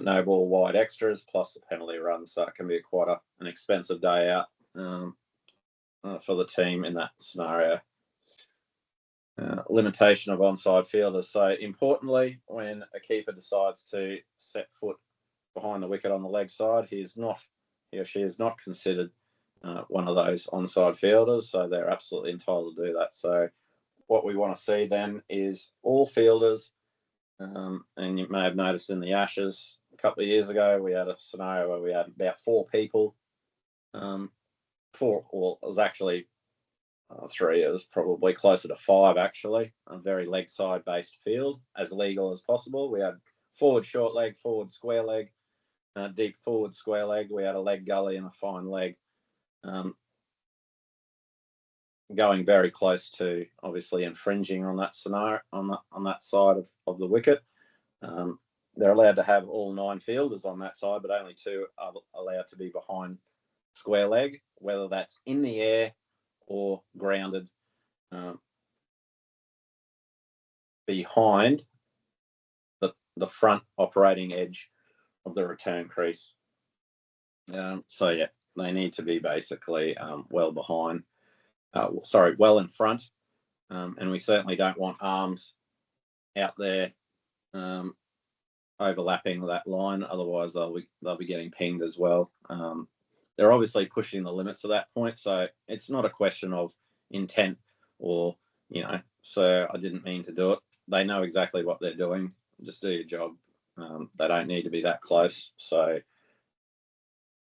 no ball wide extras plus the penalty runs. So it can be quite an expensive day out for the team in that scenario. Limitation of onside fielders. So importantly, when a keeper decides to set foot behind the wicket on the leg side, he or she is not considered one of those onside fielders. So they're absolutely entitled to do that. So what we want to see then is all fielders, and you may have noticed in the Ashes a couple of years ago, we had a scenario where we had about 4 people. It was actually 3. It was probably closer to 5, actually. A very leg side based field, as legal as possible. We had forward short leg, forward square leg, deep forward square leg. We had a leg gully and a fine leg, going very close to obviously infringing on that scenario on that side of the wicket. They're allowed to have all 9 fielders on that side, but only 2 are allowed to be behind square leg, whether that's in the air or grounded behind the front operating edge of the return crease. So yeah, they need to be basically well in front, and we certainly don't want arms out there overlapping that line. Otherwise, they'll be getting pinged as well. They're obviously pushing the limits at that point, so it's not a question of intent or So I didn't mean to do it. They know exactly what they're doing. Just do your job. They don't need to be that close. So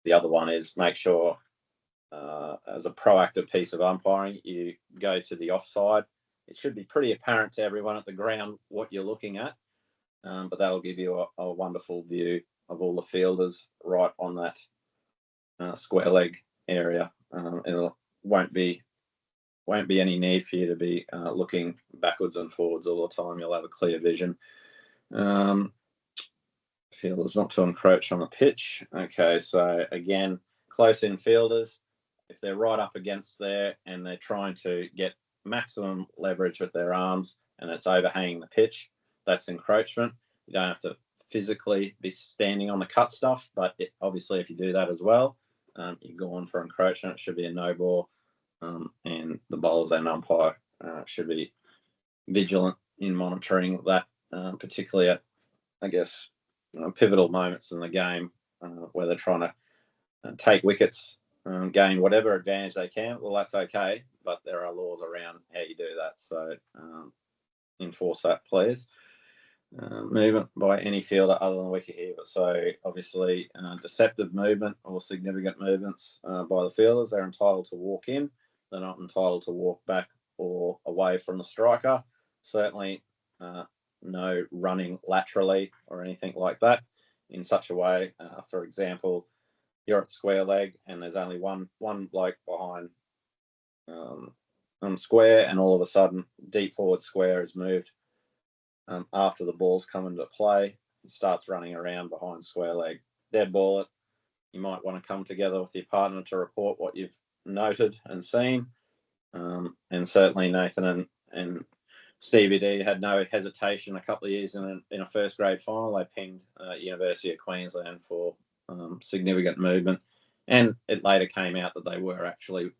the other one is make sure, as a proactive piece of umpiring, you go to the offside. It should be pretty apparent to everyone at the ground what you're looking at, but that'll give you a wonderful view of all the fielders right on that square leg area. It won't be any need for you to be looking backwards and forwards all the time. You'll have a clear vision. Fielders not to encroach on the pitch. Okay, so again, close in fielders, if they're right up against there and they're trying to get maximum leverage with their arms and it's overhanging the pitch, that's encroachment. You don't have to physically be standing on the cut stuff, but obviously if you do that as well, you go on for encroachment. It should be a no ball, and the bowlers and umpire should be vigilant in monitoring that, particularly at, I guess, pivotal moments in the game where they're trying to take wickets, gain whatever advantage they can. Well, that's okay, but there are laws around how you do that. So enforce that, please. Movement by any fielder other than wicket here. But so obviously deceptive movement or significant movements by the fielders, they're entitled to walk in. They're not entitled to walk back or away from the striker. Certainly no running laterally or anything like that in such a way. For example, you're at square leg and there's only one bloke behind square, and all of a sudden deep forward square is moved after the ball's come into play. It starts running around behind square leg. Dead ball it. You might want to come together with your partner to report what you've noted and seen. And certainly Nathan and Stevie D had no hesitation a couple of years in a first grade final. They pinged University of Queensland for significant movement, and it later came out that they were actually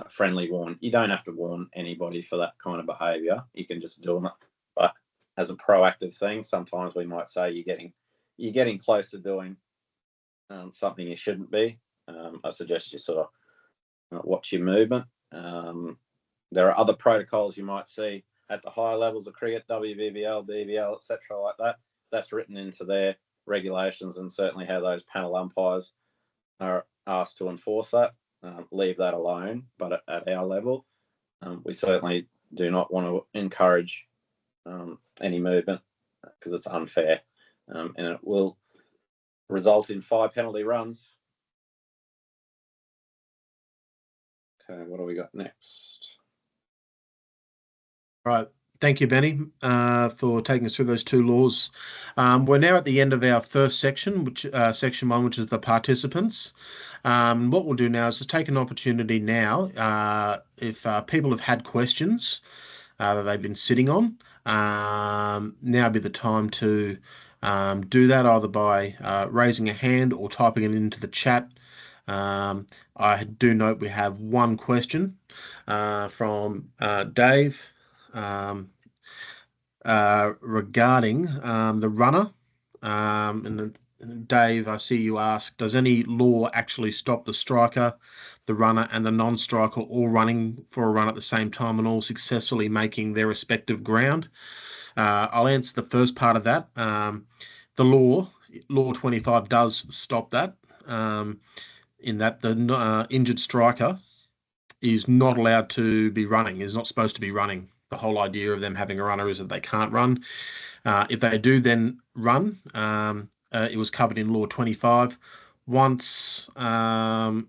friendly warned. You don't have to warn anybody for that kind of behaviour. You can just do it. But as a proactive thing, sometimes we might say you're getting close to doing something you shouldn't be. I suggest you sort of watch your movement. There are other protocols you might see at the higher levels of cricket, WBBL, BBL, etc., like that. That's written into their regulations, and certainly how those panel umpires are asked to enforce that. Leave that alone. But at our level, we certainly do not want to encourage any movement because it's unfair, and it will result in 5 penalty runs. Okay, what do we got next? All right. Thank you, Benny, for taking us through those two laws. We're now at the end of our first section, which section 1, which is the participants. What we'll do now is just take an opportunity now, if people have had questions that they've been sitting on, now be the time to do that either by raising a hand or typing it into the chat. I do note we have one question from Dave regarding the runner. And Dave, I see you ask, does any law actually stop the striker, the runner and the non-striker all running for a run at the same time and all successfully making their respective ground? I'll answer the first part of that. The law 25 does stop that, in that the injured striker is not allowed to be running, is not supposed to be running. The whole idea of them having a runner is that they can't run. If they do then run, it was covered in Law 25. Once the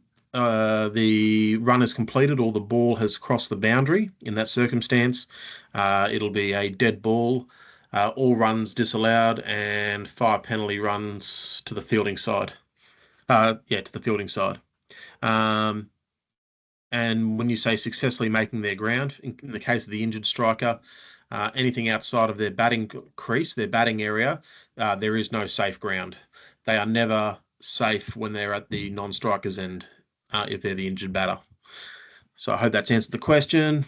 run is completed or the ball has crossed the boundary, in that circumstance, it'll be a dead ball, all runs disallowed, and 5 penalty runs to the fielding side. To the fielding side. And when you say successfully making their ground, in the case of the injured striker, anything outside of their batting crease, their batting area, there is no safe ground. They are never safe when they're at the non-striker's end, if they're the injured batter. So I hope that's answered the question.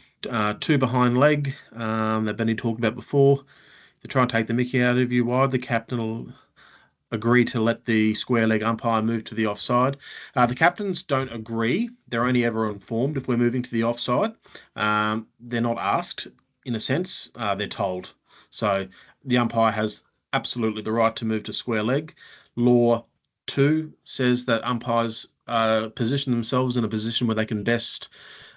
2 behind leg that Benny talked about before. If they try and take the mickey out of you wide, the captain will agree to let the square leg umpire move to the offside. The captains don't agree. They're only ever informed if we're moving to the offside. They're not asked, in a sense. They're told. So the umpire has absolutely the right to move to square leg. Law 2 says that umpires position themselves in a position where they can best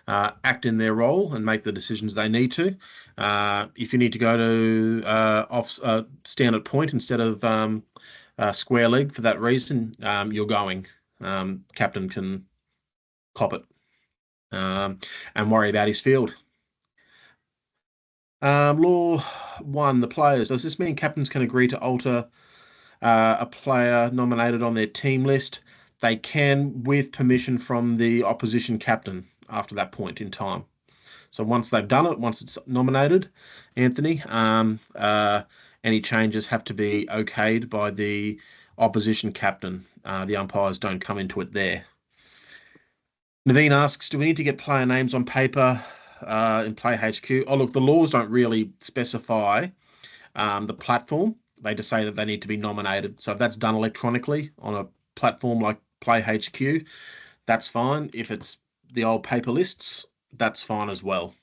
act in their role and make the decisions they need to. If you need to go to stand at point instead of square leg for that reason, you're going. Captain can cop it and worry about his field. Law 1, the players. Does this mean captains can agree to alter a player nominated on their team list? They can, with permission from the opposition captain after that point in time. So once they've done it, once it's nominated, Anthony, any changes have to be okayed by the opposition captain. The umpires don't come into it there. Naveen asks, do we need to get player names on paper in Play HQ? Oh, look, the laws don't really specify the platform. They just say that they need to be nominated. So if that's done electronically on a platform like Play HQ, that's fine. If it's the old paper lists, that's fine as well.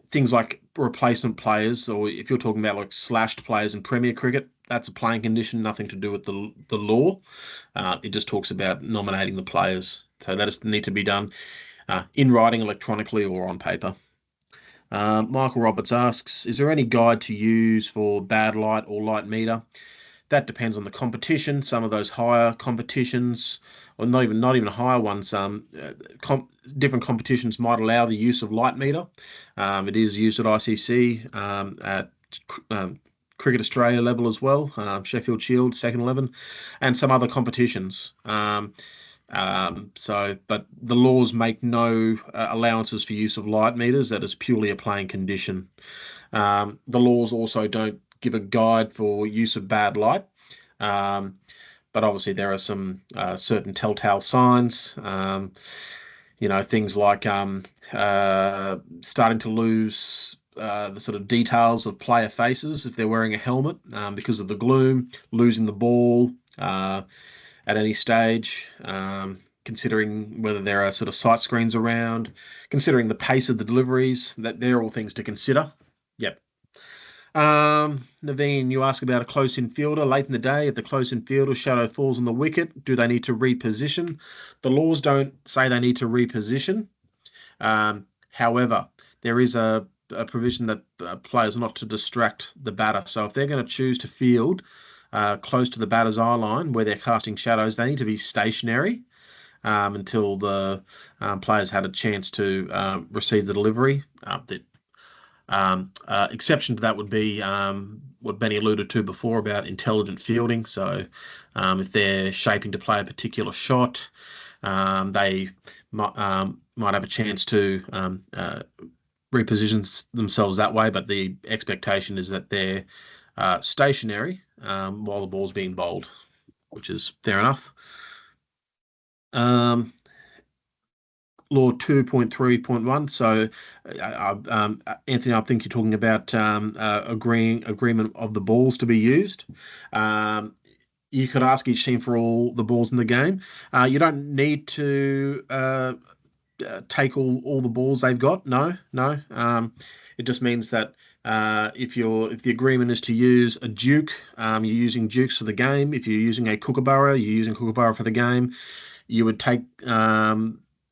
Things like replacement players, or if you're talking about like slashed players in Premier Cricket, that's a playing condition, nothing to do with the law. It just talks about nominating the players. So that is need to be done in writing, electronically, or on paper. Michael Roberts asks, is there any guide to use for bad light or light meter? That depends on the competition. Some of those higher competitions, or not even higher ones, different competitions might allow the use of light meter. It is used at ICC, at Cricket Australia level as well, Sheffield Shield, Second 11, and some other competitions. But the laws make no allowances for use of light meters. That is purely a playing condition. The laws also don't give a guide for use of bad light. But obviously there are some certain telltale signs, things like starting to lose the sort of details of player faces if they're wearing a helmet because of the gloom, losing the ball at any stage, considering whether there are sort of sight screens around, considering the pace of the deliveries. That they're all things to consider. Yep. Naveen, you ask about a close-in fielder late in the day. If the close-in fielder shadow falls on the wicket, do they need to reposition? The laws don't say they need to reposition. However, there is a provision that players not to distract the batter. So if they're going to choose to field close to the batter's eye line where they're casting shadows, they need to be stationary until the players had a chance to receive the delivery. Exception to that would be what Benny alluded to before about intelligent fielding. So if they're shaping to play a particular shot, they might have a chance to reposition themselves that way, but the expectation is that they're stationary while the ball's being bowled, which is fair enough. Law 2.3.1. So, Anthony, I think you're talking about agreement of the balls to be used. You could ask each team for all the balls in the game. You don't need to take all the balls they've got. No. It just means that if the agreement is to use a duke, you're using dukes for the game. If you're using a kookaburra, you're using kookaburra for the game. You would take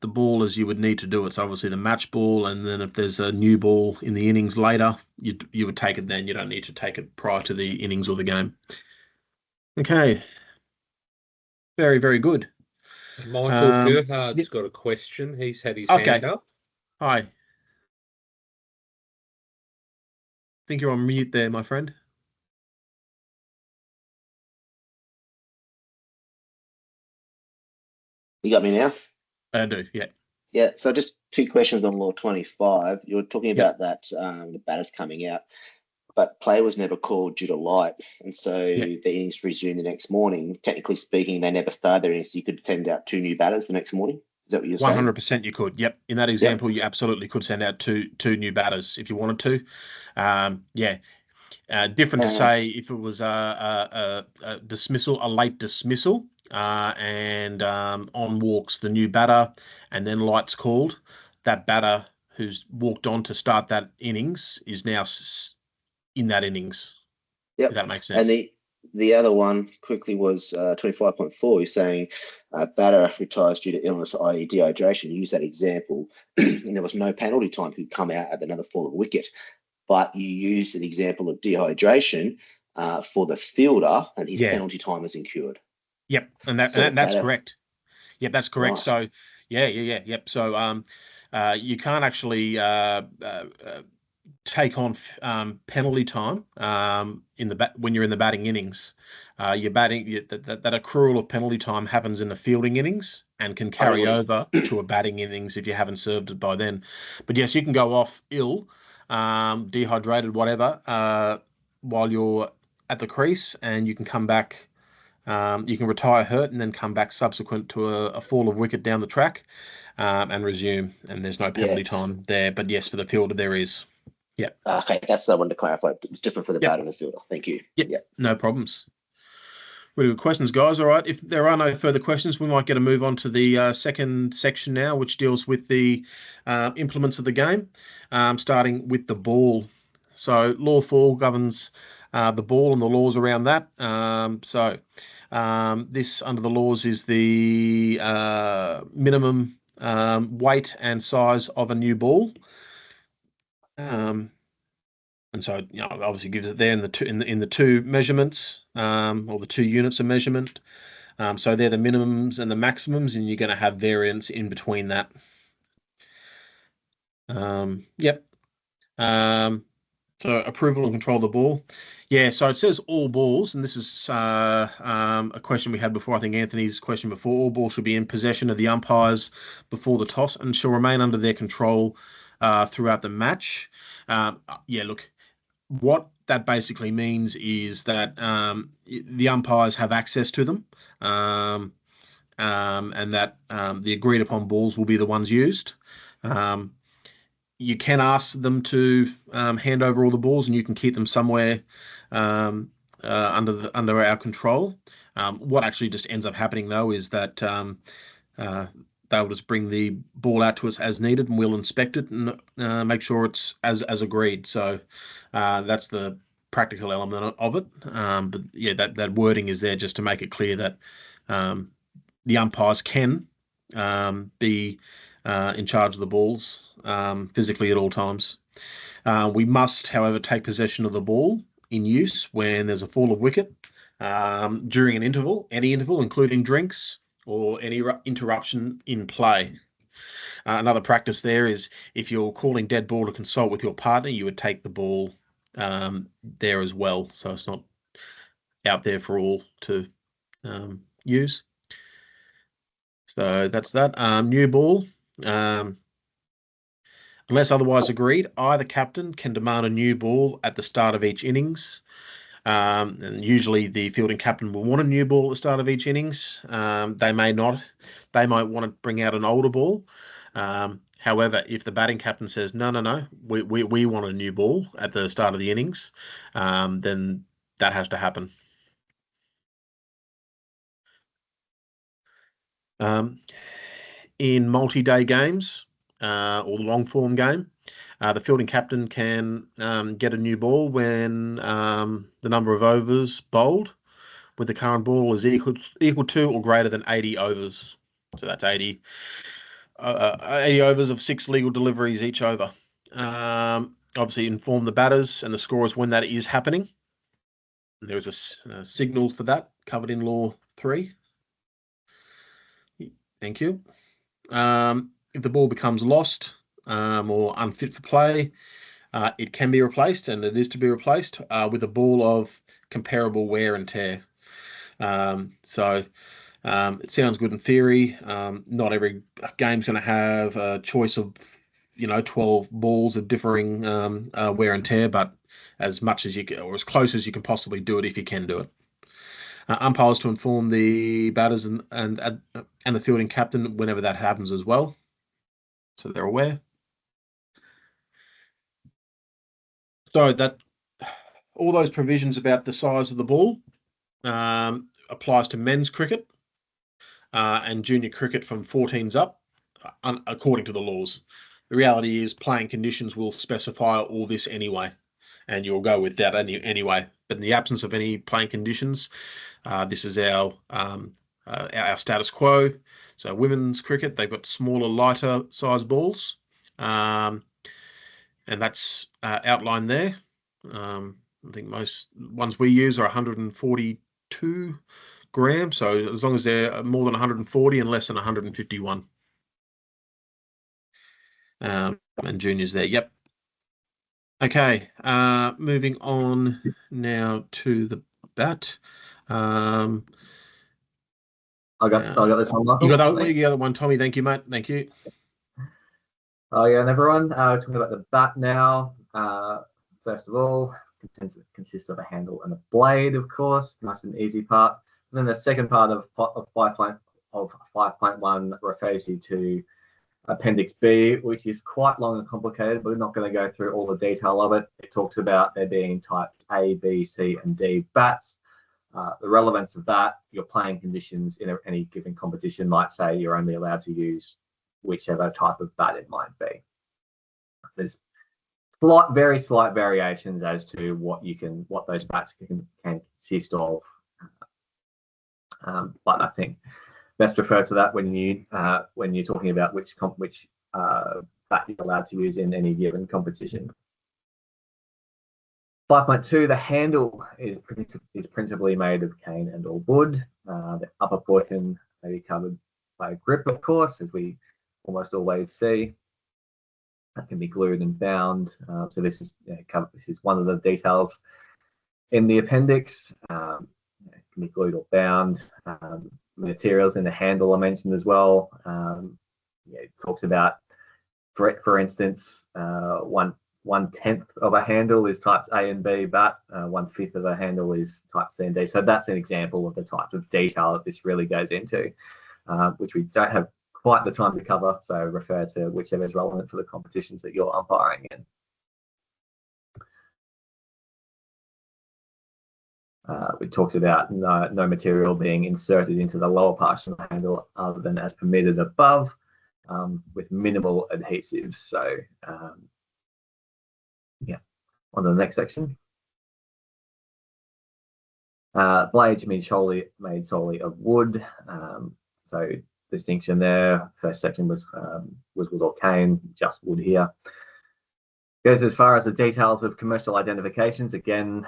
the ball as you would need to do it. So obviously the match ball, and then if there's a new ball in the innings later, you would take it then. You don't need to take it prior to the innings or the game. Okay. Very, very good. Michael Gerhard's got a question. He's had his hand up. Hi. Think you're on mute there, my friend. You got me now? I do, yeah. Yeah, so just two questions on Law 25. You're talking about that the batters coming out, but play was never called due to light, and so the innings resumed the next morning. Technically speaking, they never started their innings, so you could send out two new batters the next morning. Is that what you're saying? 100% you could, yep. In that example, you absolutely could send out two new batters if you wanted to. Different to say if it was a dismissal, a late dismissal, and on walks the new batter, and then lights called. That batter who's walked on to start that innings is now in that innings. Yep. If that makes sense. And the other one quickly was 25.4. You're saying batter retires due to illness, i.e. dehydration. Use that example. And there was no penalty time. He'd come out at another fall of wicket. But you used an example of dehydration for the fielder, and his penalty time is incurred. Yep, and that's correct. Yep, that's correct. Right. So, yep. So, you can't actually take on penalty time when you're in the batting innings. You're batting that accrual of penalty time happens in the fielding innings and can carry over to a batting innings if you haven't served it by then. But yes, you can go off ill, dehydrated, whatever, while you're at the crease, and you can come back. You can retire hurt and then come back subsequent to a fall of wicket down the track and resume. And there's no penalty time there. But yes, for the fielder there is. Yeah. Okay, that's the one to clarify. It's different for the batter and the fielder. Thank you. Yeah. No problems. Really good questions, guys. All right. If there are no further questions, we might get a move on to the second section now, which deals with the implements of the game, starting with the ball. So Law 4 governs the ball and the laws around that. This under the laws is the minimum weight and size of a new ball. And so, obviously gives it there in the two measurements, or the two units of measurement. So they're the minimums and the maximums, and you're going to have variance in between that. Yep. So approval and control of the ball. Yeah, so it says all balls, and this is a question we had before. I think Anthony's question before. All balls should be in possession of the umpires before the toss and shall remain under their control throughout the match. Look, what that basically means is that the umpires have access to them, and that the agreed upon balls will be the ones used. You can ask them to hand over all the balls, and you can keep them somewhere under our control. What actually just ends up happening, though, is that they'll just bring the ball out to us as needed, and we'll inspect it and make sure it's as agreed. So that's the practical element of it. But yeah, that wording is there just to make it clear that the umpires can be in charge of the balls physically at all times. We must, however, take possession of the ball in use when there's a fall of wicket during an interval, any interval, including drinks or any interruption in play. Another practice there is if you're calling dead ball to consult with your partner, you would take the ball there as well. So it's not out there for all to use. So that's that. New ball. Unless otherwise agreed, either captain can demand a new ball at the start of each innings. And usually the fielding captain will want a new ball at the start of each innings. They may not. They might want to bring out an older ball. However, if the batting captain says, no, we want a new ball at the start of the innings, then that has to happen. In multi-day games, or the long-form game, the fielding captain can get a new ball when the number of overs bowled with the current ball is equal to or greater than 80 overs. So that's 80 overs of 6 legal deliveries each over. Obviously, inform the batters and the scorers when that is happening. There is a signal for that covered in Law 3. Thank you. If the ball becomes lost or unfit for play, it can be replaced, and it is to be replaced with a ball of comparable wear and tear. It sounds good in theory. Not every game's going to have a choice of 12 balls of differing wear and tear, but as much as you can, or as close as you can possibly do it if you can do it. Umpires to inform the batters and the fielding captain whenever that happens as well, so they're aware. So that all those provisions about the size of the ball applies to men's cricket and junior cricket from 14s up, according to the laws. The reality is playing conditions will specify all this anyway, and you'll go with that anyway. But in the absence of any playing conditions, this is our status quo. So women's cricket, they've got smaller, lighter size balls, and that's outlined there. I think most ones we use are 142 grams, so as long as they're more than 140 and less than 151. And juniors there, yep. Okay, moving on now to the bat. I got this one, Michael. You got the other one, Tommy. Thank you, mate. Thank you. Yeah, and everyone, we're talking about the bat now. First of all, consists of a handle and a blade, of course. Nice and easy part. And then the second part of 5.1 refers you to Appendix B, which is quite long and complicated, but we're not going to go through all the detail of it. It talks about there being types A, B, C, and D bats. The relevance of that, your playing conditions in any given competition might say you're only allowed to use whichever type of bat it might be. There's very slight variations as to what those bats can consist of. But I think best refer to that when you're talking about which bat you're allowed to use in any given competition. 5.2, the handle is principally made of cane and or wood. The upper portion may be covered by a grip, of course, as we almost always see. That can be glued and bound. So this is one of the details in the appendix. It can be glued or bound. Materials in the handle are mentioned as well. It talks about, for instance, 1/10 of a handle is types A and B bat. 1/5 of a handle is type C and D. So that's an example of the type of detail that this really goes into, which we don't have quite the time to cover. So refer to whichever is relevant for the competitions that you're umpiring in. We talked about no material being inserted into the lower portion of the handle other than as permitted above, with minimal adhesives. So, on to the next section. Blades made solely of wood. So distinction there. First section was wood or cane, just wood here. Goes as far as the details of commercial identifications. Again,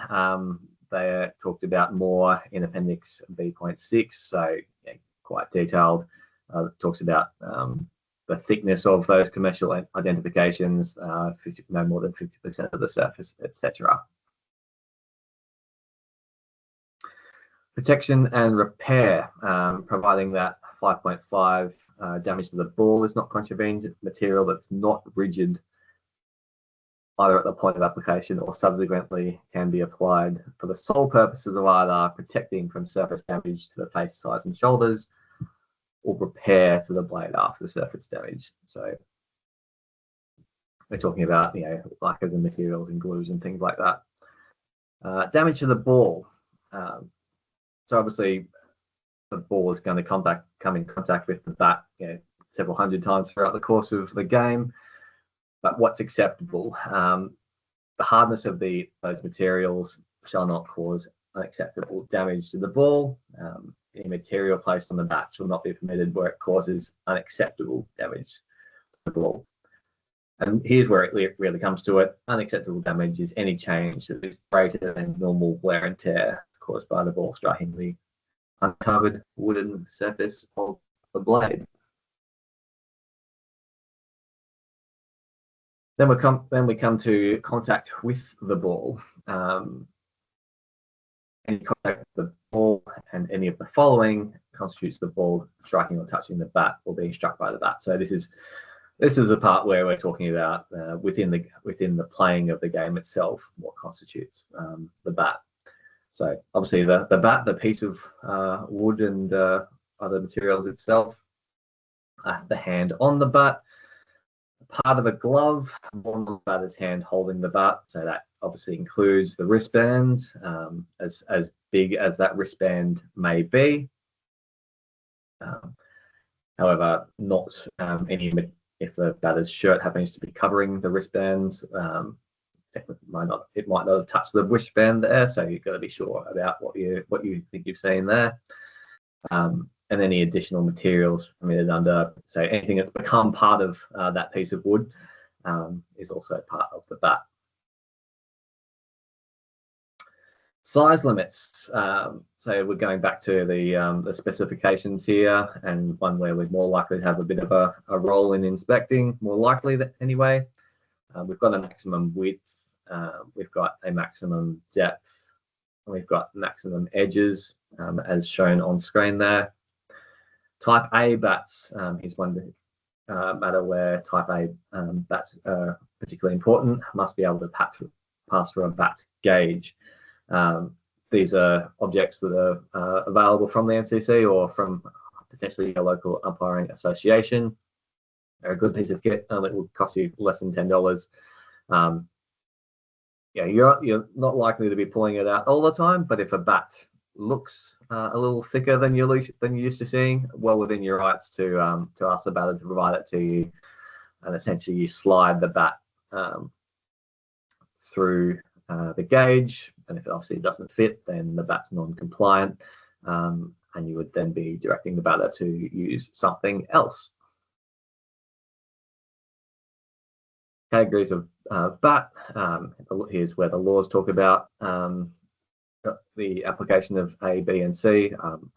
they talked about more in Appendix B.6, so quite detailed. Talks about the thickness of those commercial identifications, no more than 50% of the surface, etc. Protection and repair, providing that 5.5 damage to the ball is not contravened, material that's not rigid either at the point of application or subsequently can be applied for the sole purposes of either protecting from surface damage to the face, sides and shoulders or repair to the blade after the surface damage. So we're talking about, lacquers and materials and glues and things like that. Damage to the ball. So obviously the ball is going to come in contact with the bat several hundred times throughout the course of the game. But what's acceptable? The hardness of those materials shall not cause unacceptable damage to the ball. Any material placed on the bat shall not be permitted where it causes unacceptable damage to the ball. And here's where it really comes to it. Unacceptable damage is any change that is greater than normal wear and tear caused by the ball striking the uncovered wooden surface of the blade. Then we come to contact with the ball. Any contact with the ball and any of the following constitutes the ball striking or touching the bat or being struck by the bat. So this is a part where we're talking about within the playing of the game itself, what constitutes the bat. So obviously the bat, the piece of wood and other materials itself, the hand on the bat, part of a glove on the batter's hand holding the bat. So that obviously includes the wristband, as big as that wristband may be. However, not any, if the batter's shirt happens to be covering the wristbands, it might not have touched the wristband there, so you've got to be sure about what you think you've seen there. And any additional materials permitted under, so anything that's become part of that piece of wood is also part of the bat. Size limits. So we're going back to the specifications here, and one where we're more likely to have a bit of a role in inspecting, more likely anyway. We've got a maximum width, we've got a maximum depth, and we've got maximum edges as shown on screen there. Type A bats is one matter where type A bats are particularly important, must be able to pass through a bat's gauge. These are objects that are available from the NCC or from potentially a local umpiring association. They're a good piece of kit. It will cost you less than $10. Yeah, you're not likely to be pulling it out all the time, but if a bat looks a little thicker than you're used to seeing, well within your rights to ask the batter to provide it to you, and essentially you slide the bat through the gauge, and if it obviously doesn't fit, then the bat's non-compliant, and you would then be directing the batter to use something else. Categories of bat. Here's where the laws talk about the application of A, B, and C,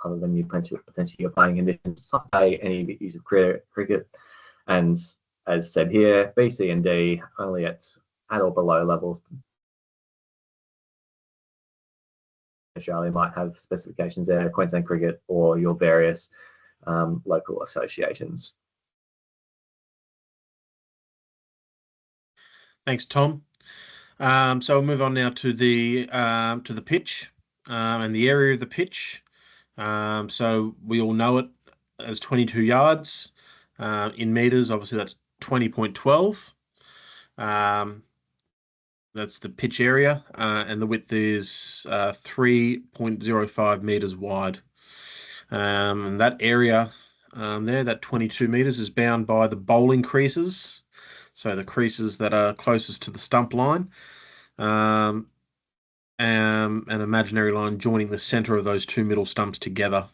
other than you potentially your playing conditions. Type A, any use of cricket, and as said here, B, C, and D only at or below levels. Australia might have specifications there, Queensland Cricket or your various local associations. Thanks, Tom. So we'll move on now to the pitch and the area of the pitch. So we all know it as 22 yards in meters. Obviously, that's 20.12. That's the pitch area, and the width is 3.05 meters wide. And that area there, that 22 meters, is bound by the bowling creases. So the creases that are closest to the stump line, an imaginary line joining the center of those two middle stumps together.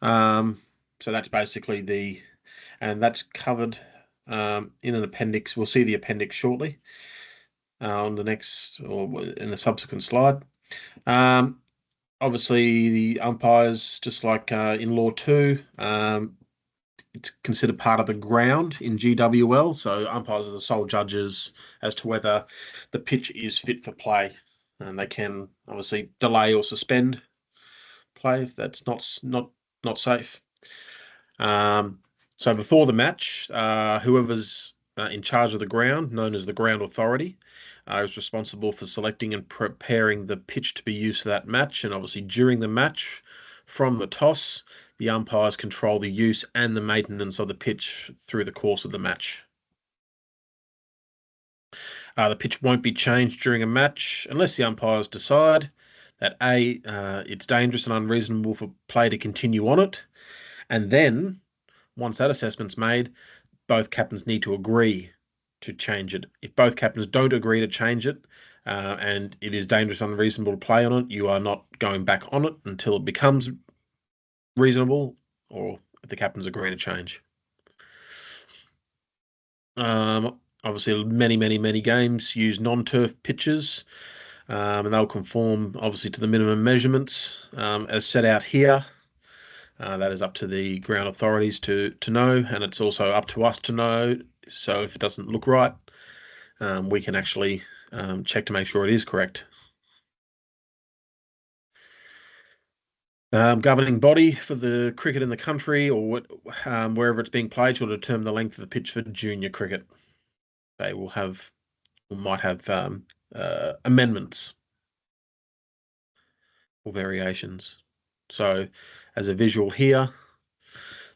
So that's basically and that's covered in an appendix. We'll see the appendix shortly on the next or in the subsequent slide. Obviously, the umpires, just like in Law 2, it's considered part of the ground in GWL, so umpires are the sole judges as to whether the pitch is fit for play, and they can obviously delay or suspend play if that's not safe. So before the match, whoever's in charge of the ground, known as the ground authority, is responsible for selecting and preparing the pitch to be used for that match, and obviously during the match, from the toss, the umpires control the use and the maintenance of the pitch through the course of the match. The pitch won't be changed during a match unless the umpires decide that A, it's dangerous and unreasonable for play to continue on it, and then, once that assessment's made, both captains need to agree to change it. If both captains don't agree to change it, and it is dangerous and unreasonable to play on it, you are not going back on it until it becomes reasonable, or if the captains agree to change. Obviously, many games use non-turf pitches, and they'll conform obviously to the minimum measurements as set out here. That is up to the ground authorities to know, and it's also up to us to know. So if it doesn't look right, we can actually check to make sure it is correct. Governing body for the cricket in the country or wherever it's being played shall determine the length of the pitch for junior cricket. They will have or might have amendments or variations. So as a visual here,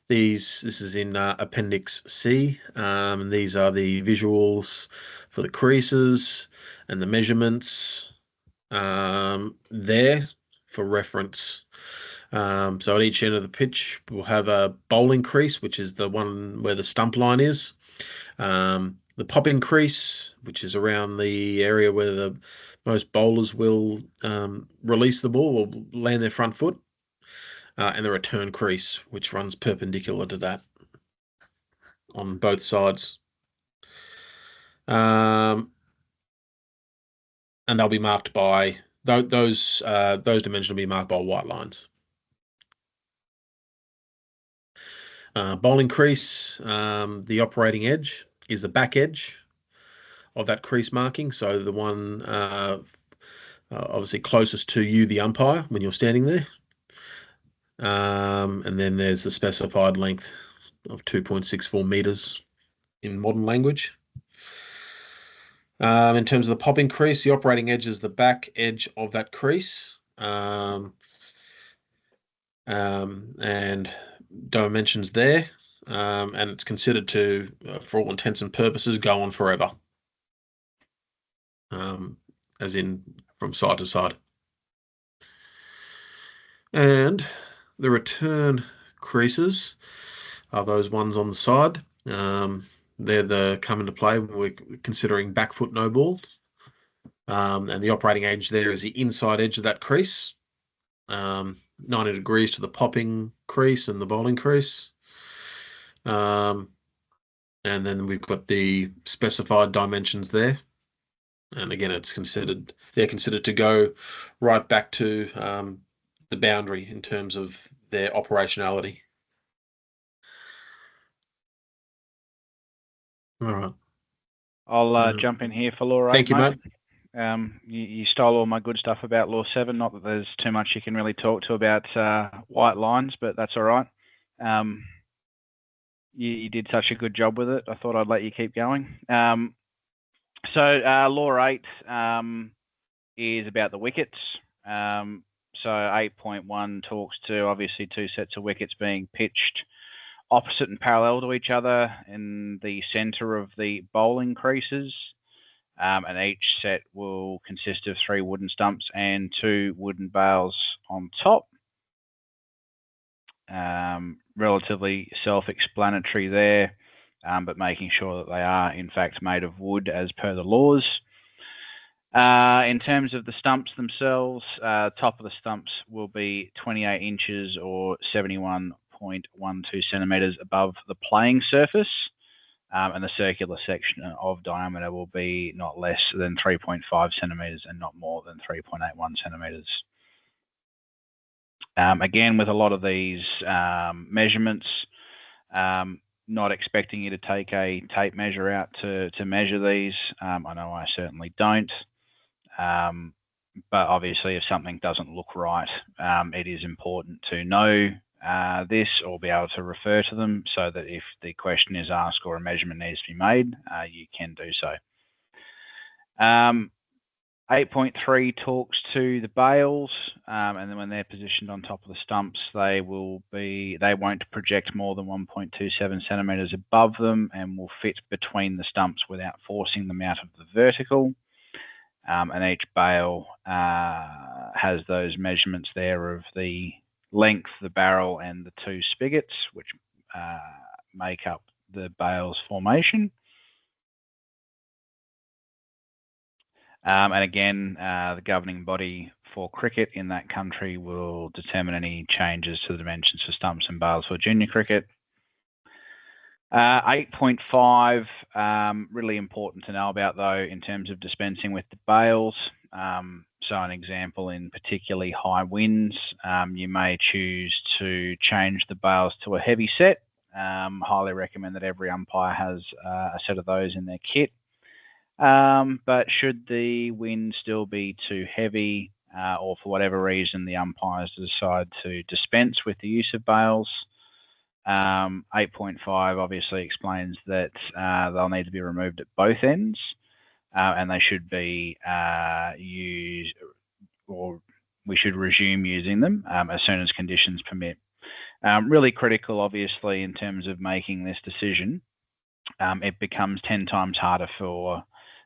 This is in Appendix C. And these are the visuals for the creases and the measurements there for reference. So at each end of the pitch, we'll have a bowling crease, which is the one where the stump line is. The popping crease, which is around the area where the most bowlers will release the ball or land their front foot. And the return crease, which runs perpendicular to that on both sides. And they'll be marked by those dimensions will be marked by white lines. Bowling crease, the operating edge is the back edge of that crease marking. So the one obviously closest to you, the umpire, when you're standing there. And then there's the specified length of 2.64 meters in modern language. In terms of the popping crease, the operating edge is the back edge of that crease. And dimensions there. And it's considered to, for all intents and purposes, go on forever. As in from side to side. And the return creases are those ones on the side. They're come into play when we're considering back foot no ball. And the operating edge there is the inside edge of that crease. 90 degrees to the popping crease and the bowling crease. And then we've got the specified dimensions there. And again, they're considered to go right back to the boundary in terms of their operationality. All right. I'll jump in here for Law 8. Thank you, mate. You stole all my good stuff about Law 7. Not that there's too much you can really talk to about white lines, but that's all right. You did such a good job with it. I thought I'd let you keep going. So Law 8 is about the wickets. So 8.1 talks to obviously two sets of wickets being pitched opposite and parallel to each other in the centre of the bowling creases. And each set will consist of 3 wooden stumps and 2 wooden bails on top. Relatively self-explanatory there, but making sure that they are in fact made of wood as per the laws. In terms of the stumps themselves, top of the stumps will be 28 inches or 71.12 centimetres above the playing surface. And the circular section of diameter will be not less than 3.5 centimetres and not more than 3.81 centimetres. Again, with a lot of these measurements, not expecting you to take a tape measure out to measure these. I know I certainly don't. But obviously, if something doesn't look right, it is important to know this or be able to refer to them so that if the question is asked or a measurement needs to be made, you can do so. 8.3 talks to the bails, and then when they're positioned on top of the stumps, they won't project more than 1.27 centimetres above them and will fit between the stumps without forcing them out of the vertical. And each bail has those measurements there of the length, the barrel, and the 2 spigots, which make up the bail's formation. And again, the governing body for cricket in that country will determine any changes to the dimensions for stumps and bails for junior cricket. 8.5, really important to know about though in terms of dispensing with the bails. So an example, in particularly high winds, you may choose to change the bails to a heavy set. Highly recommend that every umpire has a set of those in their kit. But should the wind still be too heavy or for whatever reason the umpires decide to dispense with the use of bails, 8.5 obviously explains that they'll need to be removed at both ends and they should be used, or we should resume using them as soon as conditions permit. Really critical, obviously, in terms of making this decision. It becomes 10 times harder for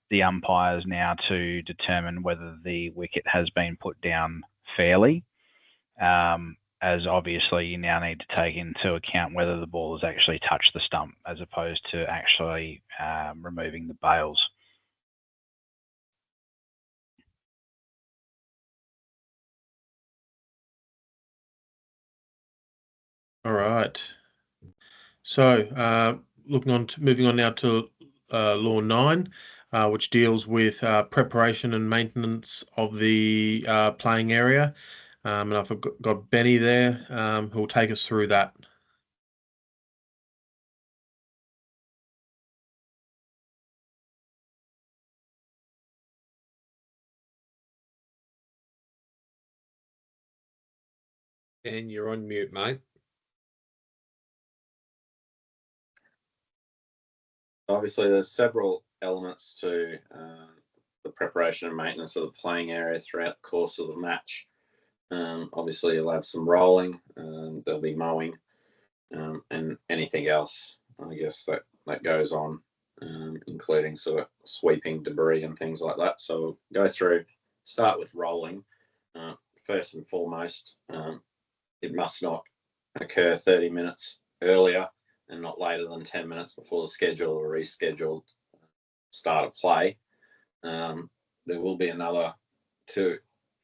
the umpires now to determine whether the wicket has been put down fairly, as obviously you now need to take into account whether the ball has actually touched the stump as opposed to actually removing the bails. All right. So moving on now to Law 9, which deals with preparation and maintenance of the playing area. And I've got Benny there who will take us through that. And you're on mute, mate. Obviously, there's several elements to the preparation and maintenance of the playing area throughout the course of the match. Obviously, you'll have some rolling, there'll be mowing, and anything else, I guess, that goes on, including sort of sweeping debris and things like that. So we'll go through, start with rolling. First and foremost, it must not occur 30 minutes earlier and not later than 10 minutes before the scheduled or rescheduled start of play. There will be another 2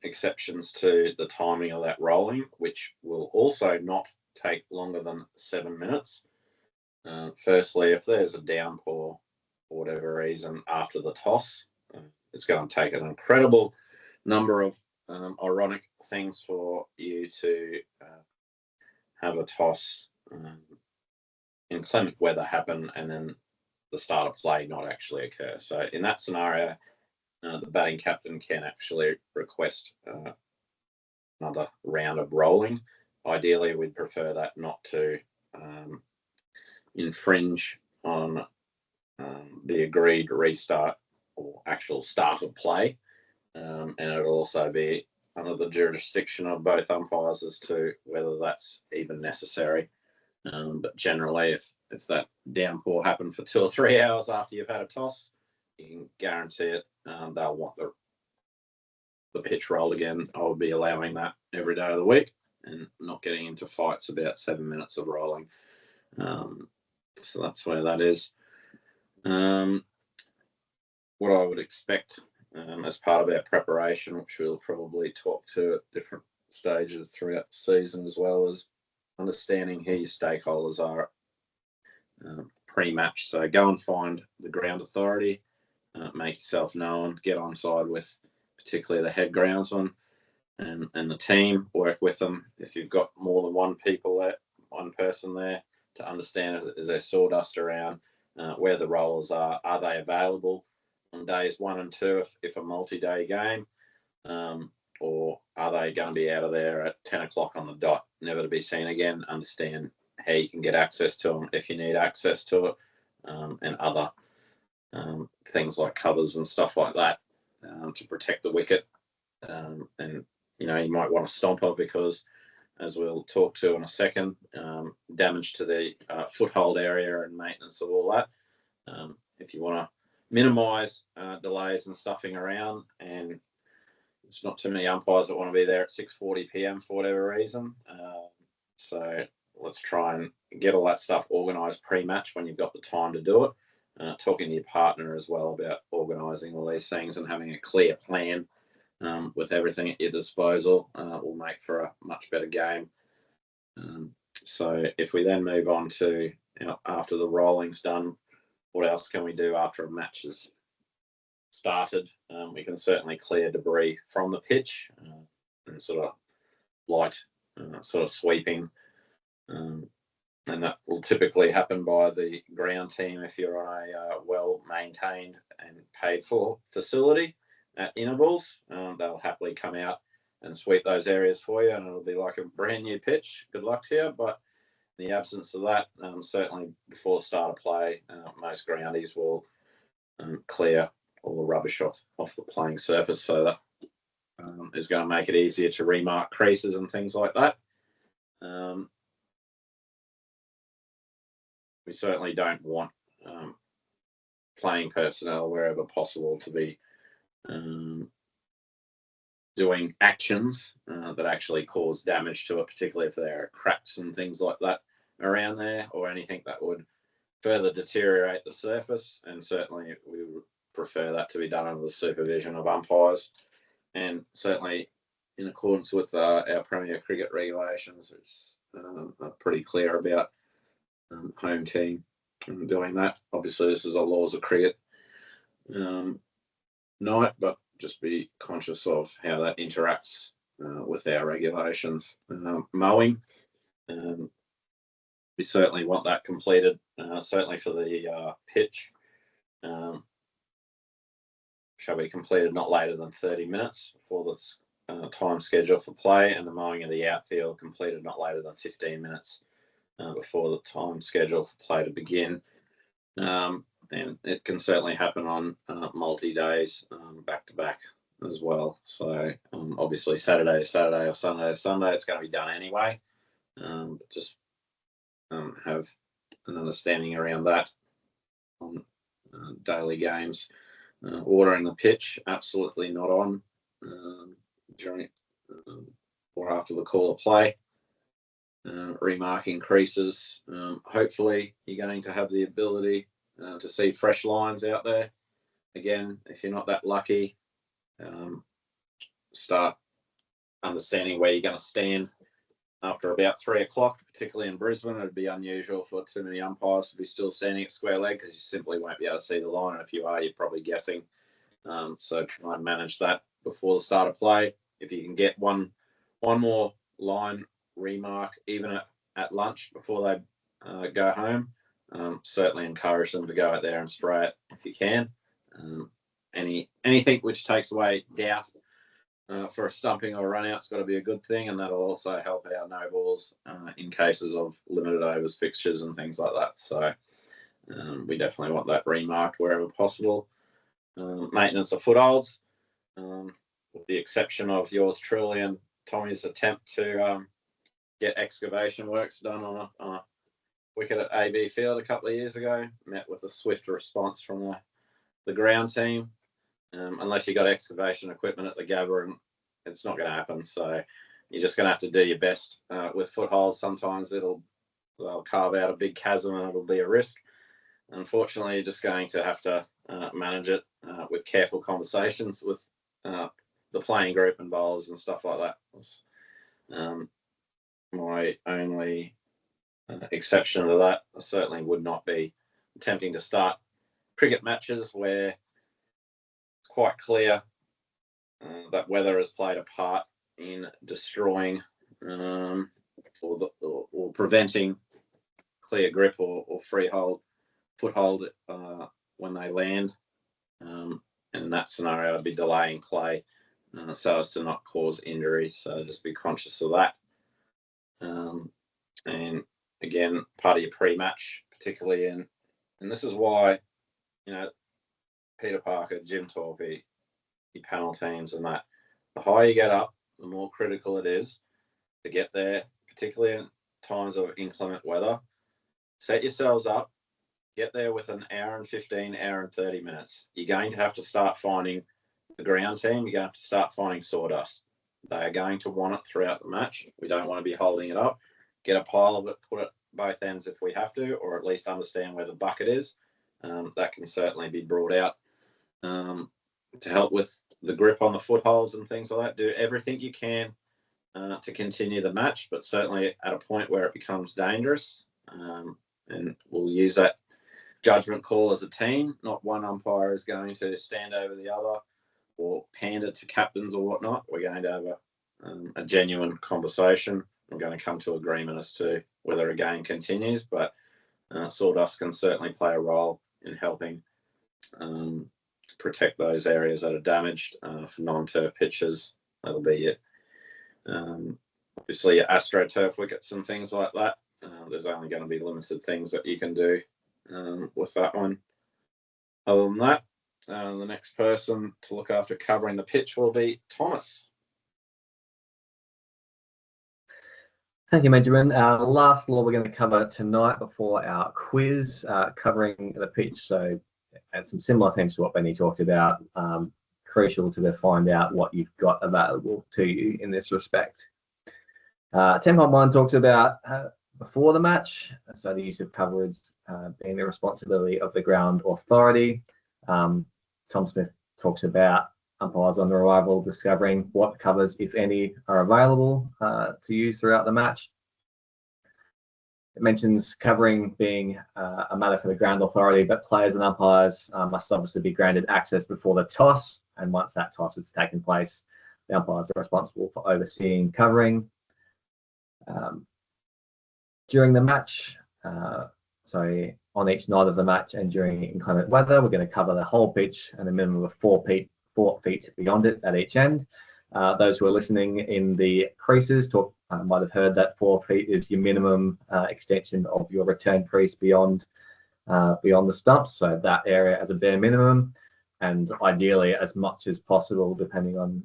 exceptions to the timing of that rolling, which will also not take longer than 7 minutes. Firstly, if there's a downpour for whatever reason after the toss, it's going to take an incredible number of ironic things for you to have a toss inclement weather happen and then the start of play not actually occur. So in that scenario, the batting captain can actually request another round of rolling. Ideally, we'd prefer that not to infringe on the agreed restart or actual start of play. And it'll also be under the jurisdiction of both umpires as to whether that's even necessary. But generally, if that downpour happened for 2 or 3 hours after you've had a toss, you can guarantee it. They'll want the pitch rolled again. I would be allowing that every day of the week and not getting into fights about 7 minutes of rolling. So that's where that is. What I would expect as part of our preparation, which we'll probably talk to at different stages throughout the season, as well as understanding who your stakeholders are pre-match. So go and find the ground authority, make yourself known, get on side with particularly the head groundsman and the team, work with them. If you've got more than one person there, to understand is there sawdust around, where the rollers are they available on days 1 and 2 if a multi-day game, or are they going to be out of there at 10 o'clock on the dot, never to be seen again? Understand how you can get access to them if you need access to it, and other things like covers and stuff like that to protect the wicket. And, you might want to stomp her because, as we'll talk to in a second, damage to the foothold area and maintenance of all that. If you want to minimise delays and stuffing around, and it's not too many umpires that want to be there at 6:40 p.m. for whatever reason. So let's try and get all that stuff organised pre-match when you've got the time to do it. Talking to your partner as well about organising all these things and having a clear plan with everything at your disposal will make for a much better game. So if we then move on to, after the rolling's done, what else can we do after a match is started? We can certainly clear debris from the pitch and sort of light sort of sweeping. And that will typically happen by the ground team if you're on a well-maintained and paid-for facility at intervals. They'll happily come out and sweep those areas for you, and it'll be like a brand new pitch. Good luck to you. But in the absence of that, certainly before the start of play, most groundies will clear all the rubbish off the playing surface, so that is going to make it easier to remark creases and things like that. we certainly don't want playing personnel wherever possible to be doing actions that actually cause damage to it, particularly if there are cracks and things like that around there, or anything that would further deteriorate the surface. And certainly we would prefer that to be done under the supervision of umpires, and certainly in accordance with our Premier Cricket regulations, which are pretty clear about home team doing that. Obviously, this is a laws of cricket night, but just be conscious of how that interacts with our regulations. Mowing, we certainly want that completed, certainly for the pitch. Shall be completed not later than 30 minutes before the time schedule for play, and the mowing of the outfield completed not later than 15 minutes before the time schedule for play to begin. And it can certainly happen on multi-days, back-to-back as well. So obviously Saturday or Sunday, it's going to be done anyway. But just have an understanding around that on daily games. Ordering the pitch, absolutely not on during or after the call of play. Remarking creases. Hopefully you're going to have the ability to see fresh lines out there. Again, if you're not that lucky, start understanding where you're going to stand after about 3 o'clock, particularly in Brisbane. It'd be unusual for too many umpires to be still standing at square leg, because you simply won't be able to see the line. And if you are, you're probably guessing. So try and manage that before the start of play. If you can get one more line remark, even at lunch before they go home, certainly encourage them to go out there and spray it if you can. Anything which takes away doubt for a stumping or a run out's got to be a good thing, and that'll also help our no balls in cases of limited overs fixtures and things like that. So we definitely want that remarked wherever possible. Maintenance of footholds, with the exception of yours truly and Tommy's attempt to get excavation works done on a wicket at AB Field a couple of years ago, met with a swift response from the ground team. Unless you got excavation equipment at the Gabba, and it's not going to happen. So you're just going to have to do your best with footholds. Sometimes they'll carve out a big chasm and it'll be a risk. Unfortunately, you're just going to have to manage it with careful conversations with the playing group and bowlers and stuff like that. My only exception to that, I certainly would not be attempting to start cricket matches where it's quite clear that weather has played a part in destroying or preventing clear grip or freehold foothold when they land. And in that scenario, I'd be delaying play so as to not cause injury. So just be conscious of that. And again, part of your pre-match, particularly and this is why, Peter Parker, Jim Torpey, your panel teams and that, the higher you get up, the more critical it is to get there, particularly in times of inclement weather. Set yourselves up, get there with an hour and 15, hour and 30 minutes. You're going to have to start finding the ground team. You're going to have to start finding sawdust. They are going to want it throughout the match. We don't want to be holding it up. Get a pile of it, put it both ends if we have to, or at least understand where the bucket is. That can certainly be brought out to help with the grip on the footholds and things like that. Do everything you can to continue the match, but certainly at a point where it becomes dangerous. And we'll use that judgment call as a team. Not one umpire is going to stand over the other or pander to captains or whatnot. We're going to have a genuine conversation. We're going to come to agreement as to whether a game continues, but sawdust can certainly play a role in helping protect those areas that are damaged for non-turf pitches. That'll be it. Obviously, your AstroTurf wickets and things like that. There's only going to be limited things that you can do with that one. Other than that, the next person to look after covering the pitch will be Thomas. Thank you, Benjamin. Our last law we're going to cover tonight before our quiz, covering the pitch. So, and some similar things to what Benny talked about. Crucial to find out what you've got available to you in this respect. 10.1 talks about before the match, so the use of coverage being the responsibility of the ground authority. Tom Smith talks about umpires on the arrival discovering what covers, if any, are available to use throughout the match. It mentions covering being a matter for the ground authority, but players and umpires must obviously be granted access before the toss, and once that toss has taken place, the umpires are responsible for overseeing covering. During the match, on each night of the match and during inclement weather, we're going to cover the whole pitch and a minimum of 4 feet beyond it at each end. Those who are listening in the creases might have heard that 4 feet is your minimum extension of your return crease beyond the stumps. So that area as a bare minimum, and ideally as much as possible, depending on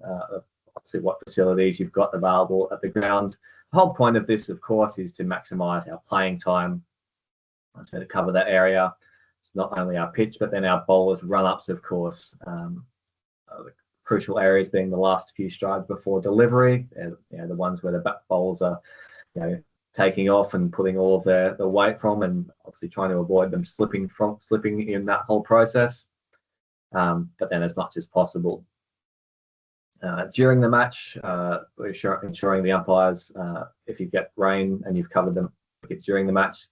obviously what facilities you've got available at the ground. The whole point of this, of course, is to maximise our playing time. So to cover that area, it's not only our pitch, but then our bowlers' run-ups, of course. The crucial areas being the last few strides before delivery, the ones where the bowlers are, taking off and putting all of their weight from, and obviously trying to avoid them slipping in that whole process. But then as much as possible. During the match, we're ensuring the umpires, if you get rain and you've covered them during the match,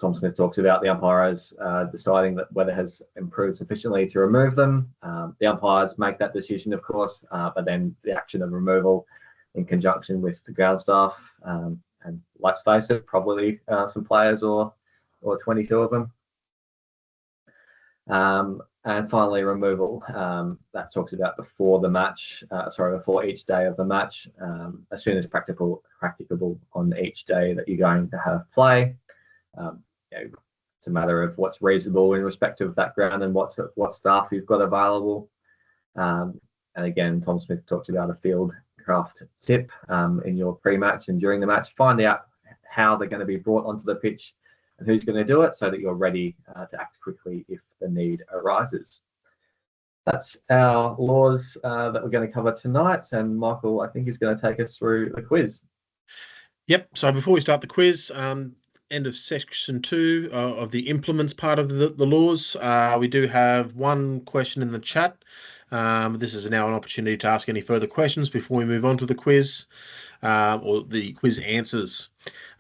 Tom Smith talks about the umpires deciding that weather has improved sufficiently to remove them. The umpires make that decision, of course, but then the action of removal in conjunction with the ground staff, and let's face it, probably some players or 22 of them. And finally, removal. That talks about before the match, before each day of the match, as soon as practicable on each day that you're going to have play. It's a matter of what's reasonable in respect of that ground and what staff you've got available. And again, Tom Smith talks about a field craft tip in your pre-match and during the match. Find out how they're going to be brought onto the pitch and who's going to do it, so that you're ready to act quickly if the need arises. That's our laws that we're going to cover tonight, and Michael, I think, is going to take us through the quiz. Yep. So before we start the quiz, end of section 2 of the implements part of the laws, we do have one question in the chat. This is now an opportunity to ask any further questions before we move on to the quiz, or the quiz answers.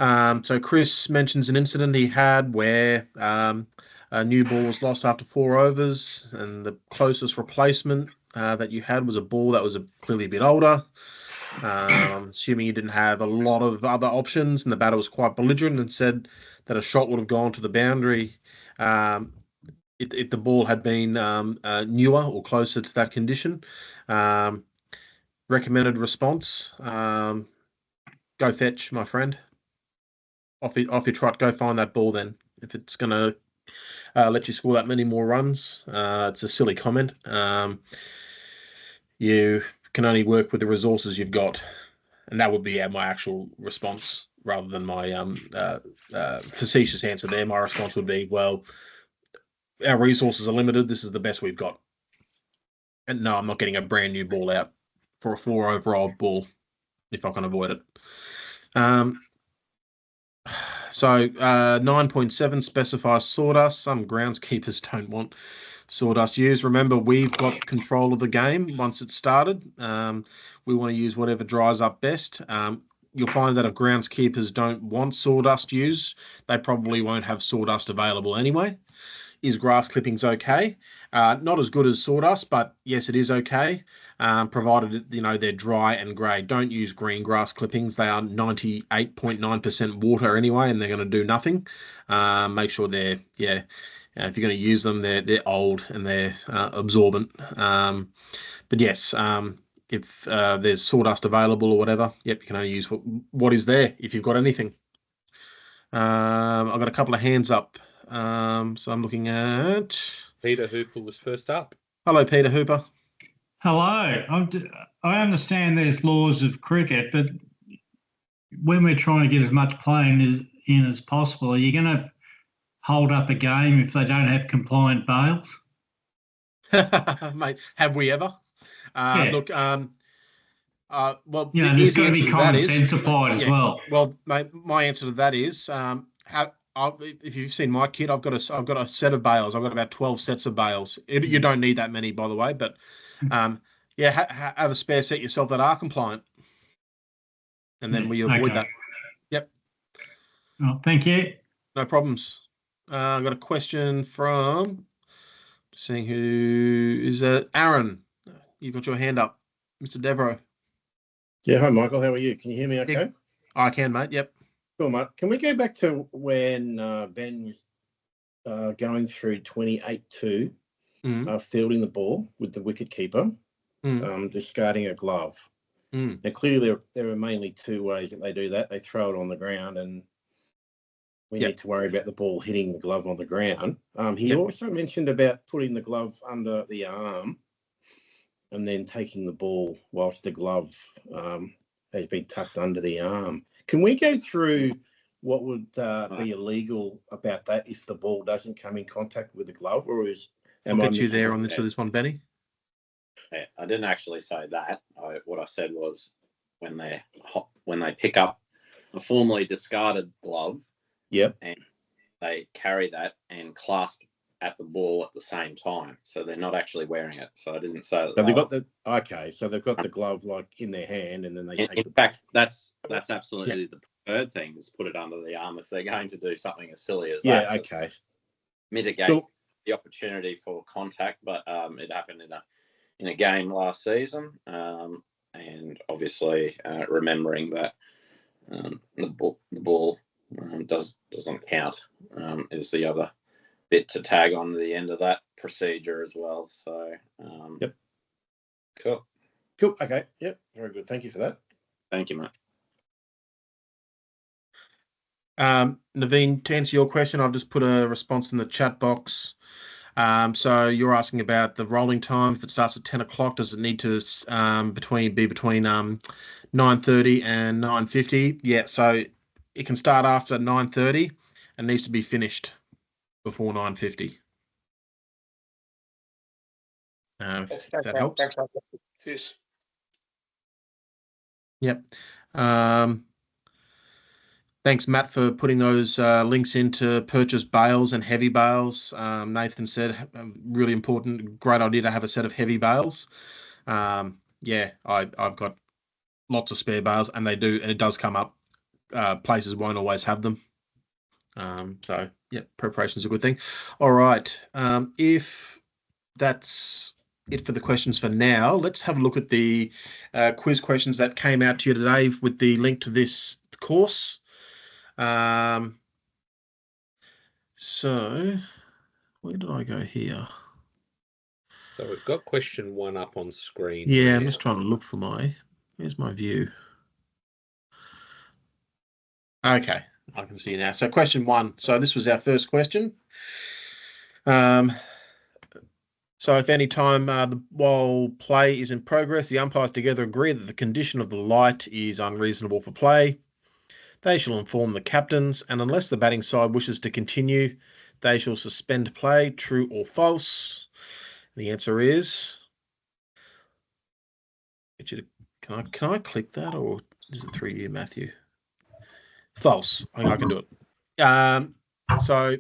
So Chris mentions an incident he had where a new ball was lost after 4 overs, and the closest replacement that you had was a ball that was clearly a bit older. Assuming you didn't have a lot of other options, and the batter was quite belligerent and said that a shot would have gone to the boundary if the ball had been newer or closer to that condition. Recommended response: go fetch, my friend. Off your trot, go find that ball then. If it's going to let you score that many more runs, it's a silly comment. You can only work with the resources you've got, and that would be my actual response rather than my facetious answer there. My response would be, well, our resources are limited. This is the best we've got. And no, I'm not getting a brand new ball out for a 4-over-old ball if I can avoid it. So 9.7 specifies sawdust. Some groundskeepers don't want sawdust used. Remember, we've got control of the game once it's started. We want to use whatever dries up best. You'll find that if groundskeepers don't want sawdust used, they probably won't have sawdust available anyway. Is grass clippings okay? Not as good as sawdust, but yes, it is okay, provided they're dry and grey. Don't use green grass clippings. They are 98.9% water anyway, and they're going to do nothing. Make sure they're if you're going to use them, they're old and they're absorbent. But yes, if there's sawdust available or whatever, you can only use what is there if you've got anything. I've got a couple of hands up. So I'm looking at Peter Hooper was first up. Hello, Peter Hooper. Hello. I understand there's laws of cricket, but when we're trying to get as much playing in as possible, are you going to hold up a game if they don't have compliant bails? Mate, have we ever? Yeah. Look, well, there's got to be common sense applied as well. Well, mate, my answer to that is, if you've seen my kit, I've got a set of bails. I've got about 12 sets of bails. You don't need that many, by the way, but have a spare set yourself that are compliant, and then we avoid that. Yep. Oh, thank you. No problems. I've got a question from seeing who is Aaron. You've got your hand up, Mr. Devereaux. Yeah, hi Michael. How are you? Can you hear me okay? I can, mate. Yep. Cool, mate. Can we go back to when Ben was going through 28-2, fielding the ball with the wicket keeper, discarding a glove? Now, clearly, there are mainly two ways that they do that. They throw it on the ground, and we need to worry about the ball hitting the glove on the ground. He also mentioned about putting the glove under the arm and then taking the ball whilst the glove has been tucked under the arm. Can we go through what would be illegal about that if the ball doesn't come in contact with the glove, or I'll get you there on this one, Benny? Yeah, I didn't actually say that. What I said was when they pick up a formerly discarded glove, and they carry that and clasp at the ball at the same time, so they're not actually wearing it. So I didn't say that. So they've got the glove like in their hand, and then they take. In fact, that's absolutely the preferred thing, is put it under the arm if they're going to do something as silly as that. Yeah, okay. Mitigate the opportunity for contact, but it happened in a game last season, and obviously remembering that the ball doesn't count is the other bit to tag on the end of that procedure as well. So, cool. Okay. Yep. Very good. Thank you for that. Thank you, mate. Naveen, to answer your question, I've just put a response in the chat box. So you're asking about the rolling time. If it starts at 10 o'clock, does it need to be between 9:30 and 9:50? Yeah. So it can start after 9:30 and needs to be finished before 9:50. If that helps. Yes. Yep. Thanks, Matt, for putting those links into purchase bales and heavy bales. Nathan said, really important, great idea to have a set of heavy bales. I've got lots of spare bales, and it does come up. Places won't always have them. Preparation is a good thing. All right. If that's it for the questions for now, let's have a look at the quiz questions that came out to you today with the link to this course. So where did I go here? So we've got question 1 up on screen. Yeah, I'm just trying to look for where's my view? Okay, I can see now. So question 1. So this was our first question. So if any time while play is in progress, the umpires together agree that the condition of the light is unreasonable for play, they shall inform the captains, and unless the batting side wishes to continue, they shall suspend play. True or false? The answer is... Can I click that, or is it 3D, Matthew? False. I think I can do it. So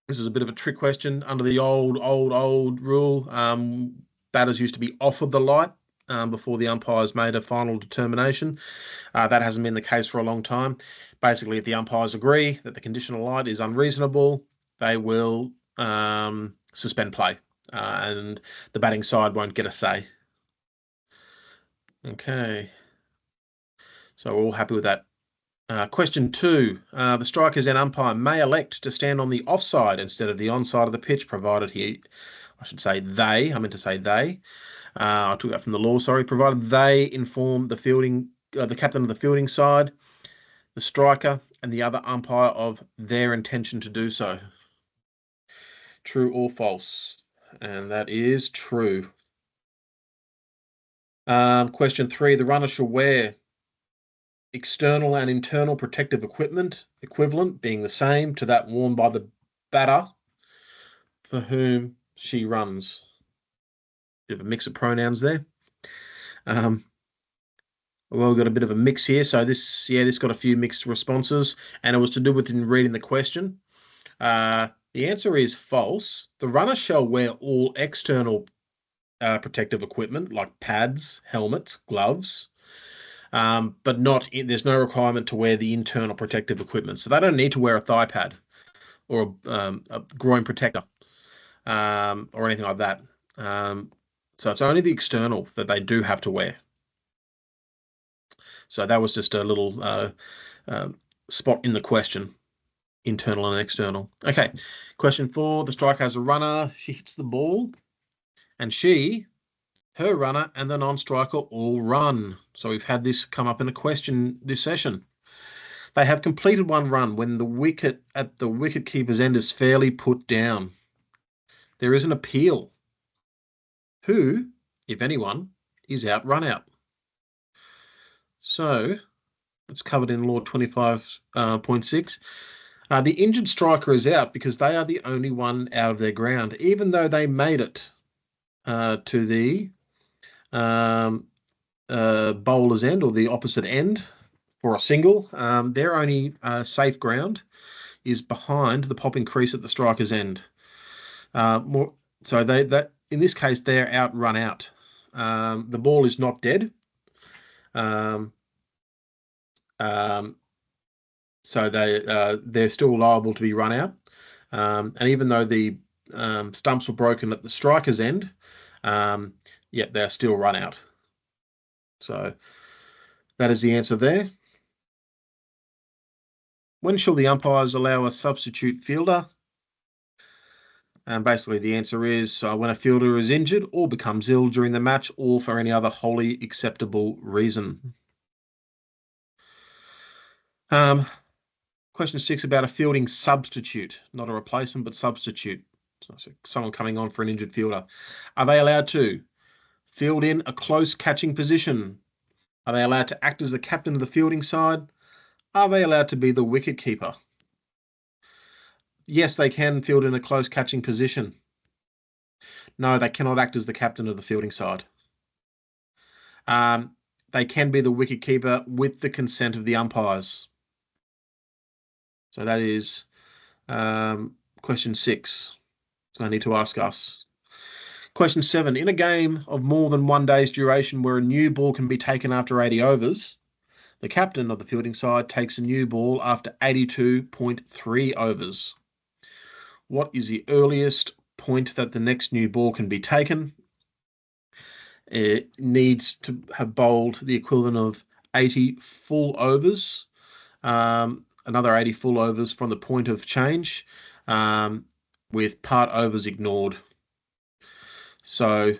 this is a bit of a trick question. Under the old rule, batters used to be offered the light before the umpires made a final determination. That hasn't been the case for a long time. Basically, if the umpires agree that the condition of light is unreasonable, they will suspend play, and the batting side won't get a say. Okay. So we're all happy with that. Question 2. The strikers and umpire may elect to stand on the offside instead of the onside of the pitch, provided they. I meant to say they. I took that from the law, sorry. Provided they inform the captain of the fielding side, the striker, and the other umpire of their intention to do so. True or false? And that is true. Question 3. The runner shall wear external and internal protective equivalent being the same to that worn by the batter for whom she runs. Bit of a mix of pronouns there. Well, we've got a bit of a mix here. So this got a few mixed responses, and it was to do with in reading the question. The answer is false. The runner shall wear all external protective equipment like pads, helmets, gloves, but there's no requirement to wear the internal protective equipment. So they don't need to wear a thigh pad or a groin protector or anything like that. So it's only the external that they do have to wear. So that was just a little spot in the question, internal and external. Okay, question 4. The striker has a runner. She hits the ball, and her runner, and the non-striker all run. So we've had this come up in a question this session. They have completed one run when the wicket at the wicket keeper's end is fairly put down. There is an appeal. Who, if anyone, is out run out? So it's covered in Law 25.6. The injured striker is out because they are the only one out of their ground, even though they made it to the bowler's end or the opposite end for a single. Their only safe ground is behind the popping crease at the striker's end. So that in this case they're out run out. The ball is not dead. So they're still liable to be run out. And even though the stumps were broken at the striker's end, they're still run out. So that is the answer there. When shall the umpires allow a substitute fielder? And basically the answer is when a fielder is injured or becomes ill during the match or for any other wholly acceptable reason. Question 6 about a fielding substitute, not a replacement, but substitute. So someone coming on for an injured fielder. Are they allowed to field in a close catching position? Are they allowed to act as the captain of the fielding side? Are they allowed to be the wicket keeper? Yes, they can field in a close catching position. No, they cannot act as the captain of the fielding side. They can be the wicket keeper with the consent of the umpires. So that is question 6. So they need to ask us. Question 7. In a game of more than 1 day's duration where a new ball can be taken after 80 overs, the captain of the fielding side takes a new ball after 82.3 overs. What is the earliest point that the next new ball can be taken? It needs to have bowled the equivalent of 80 full overs, another 80 full overs from the point of change, with part overs ignored. So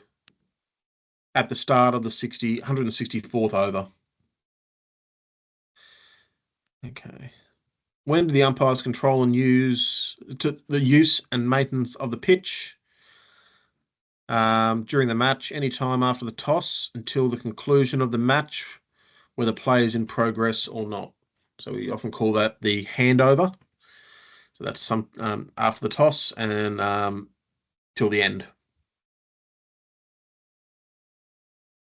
at the start of the 164th over. Okay. When do the umpires control and use the use and maintenance of the pitch? During the match, any time after the toss until the conclusion of the match, whether play is in progress or not. So we often call that the handover. So that's some after the toss and till the end.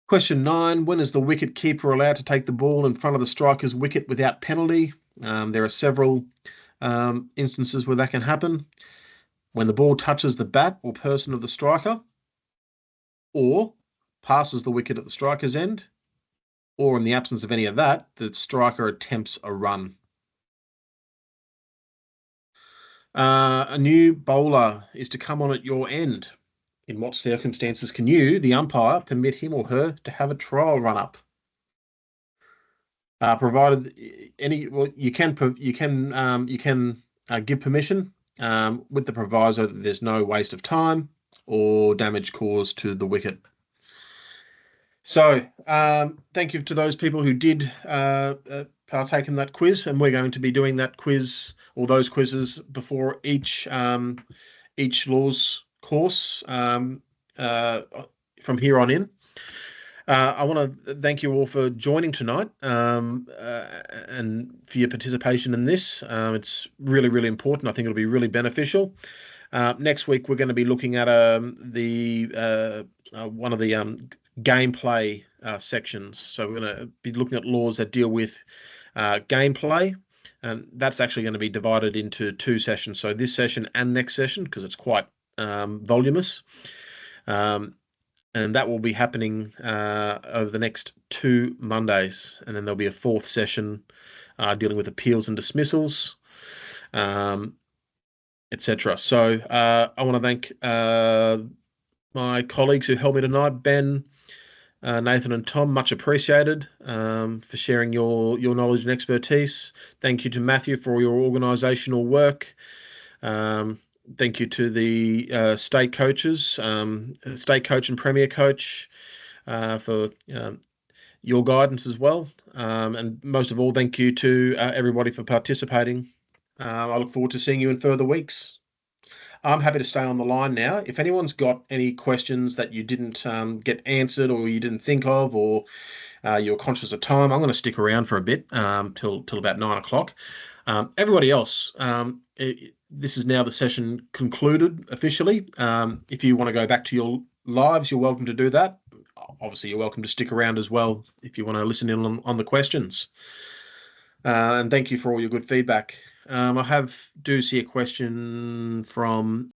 Question 9, when is the wicket keeper allowed to take the ball in front of the striker's wicket without penalty? There are several instances where that can happen. When the ball touches the bat or person of the striker, or passes the wicket at the striker's end, or in the absence of any of that, the striker attempts a run. A new bowler is to come on at your end. In what circumstances can you, the umpire, permit him or her to have a trial run up? Provided you can give permission with the proviso that there's no waste of time or damage caused to the wicket. So thank you to those people who did partake in that quiz, and we're going to be doing that quiz or those quizzes before each laws course from here on in. I want to thank you all for joining tonight and for your participation in this. It's really, really important. I think it'll be really beneficial. Next week, we're going to be looking at one of the gameplay sections. So we're going to be looking at laws that deal with gameplay, and that's actually going to be divided into 2 sessions. So this session and next session, because it's quite voluminous. And that will be happening over the next 2 Mondays. And then there'll be a 4th session dealing with appeals and dismissals, etc. So I want to thank my colleagues who helped me tonight, Ben, Nathan and Tom, much appreciated for sharing your knowledge and expertise. Thank you to Matthew for all your organisational work. Thank you to the state coaches, state coach and premier coach for your guidance as well. And most of all, thank you to everybody for participating. I look forward to seeing you in further weeks. I'm happy to stay on the line now. If anyone's got any questions that you didn't get answered or you didn't think of, or you're conscious of time, I'm going to stick around for a bit till about 9 o'clock. Everybody else, this is now the session concluded officially. If you want to go back to your lives, you're welcome to do that. Obviously, you're welcome to stick around as well if you want to listen in on the questions. And thank you for all your good feedback. I do see a question from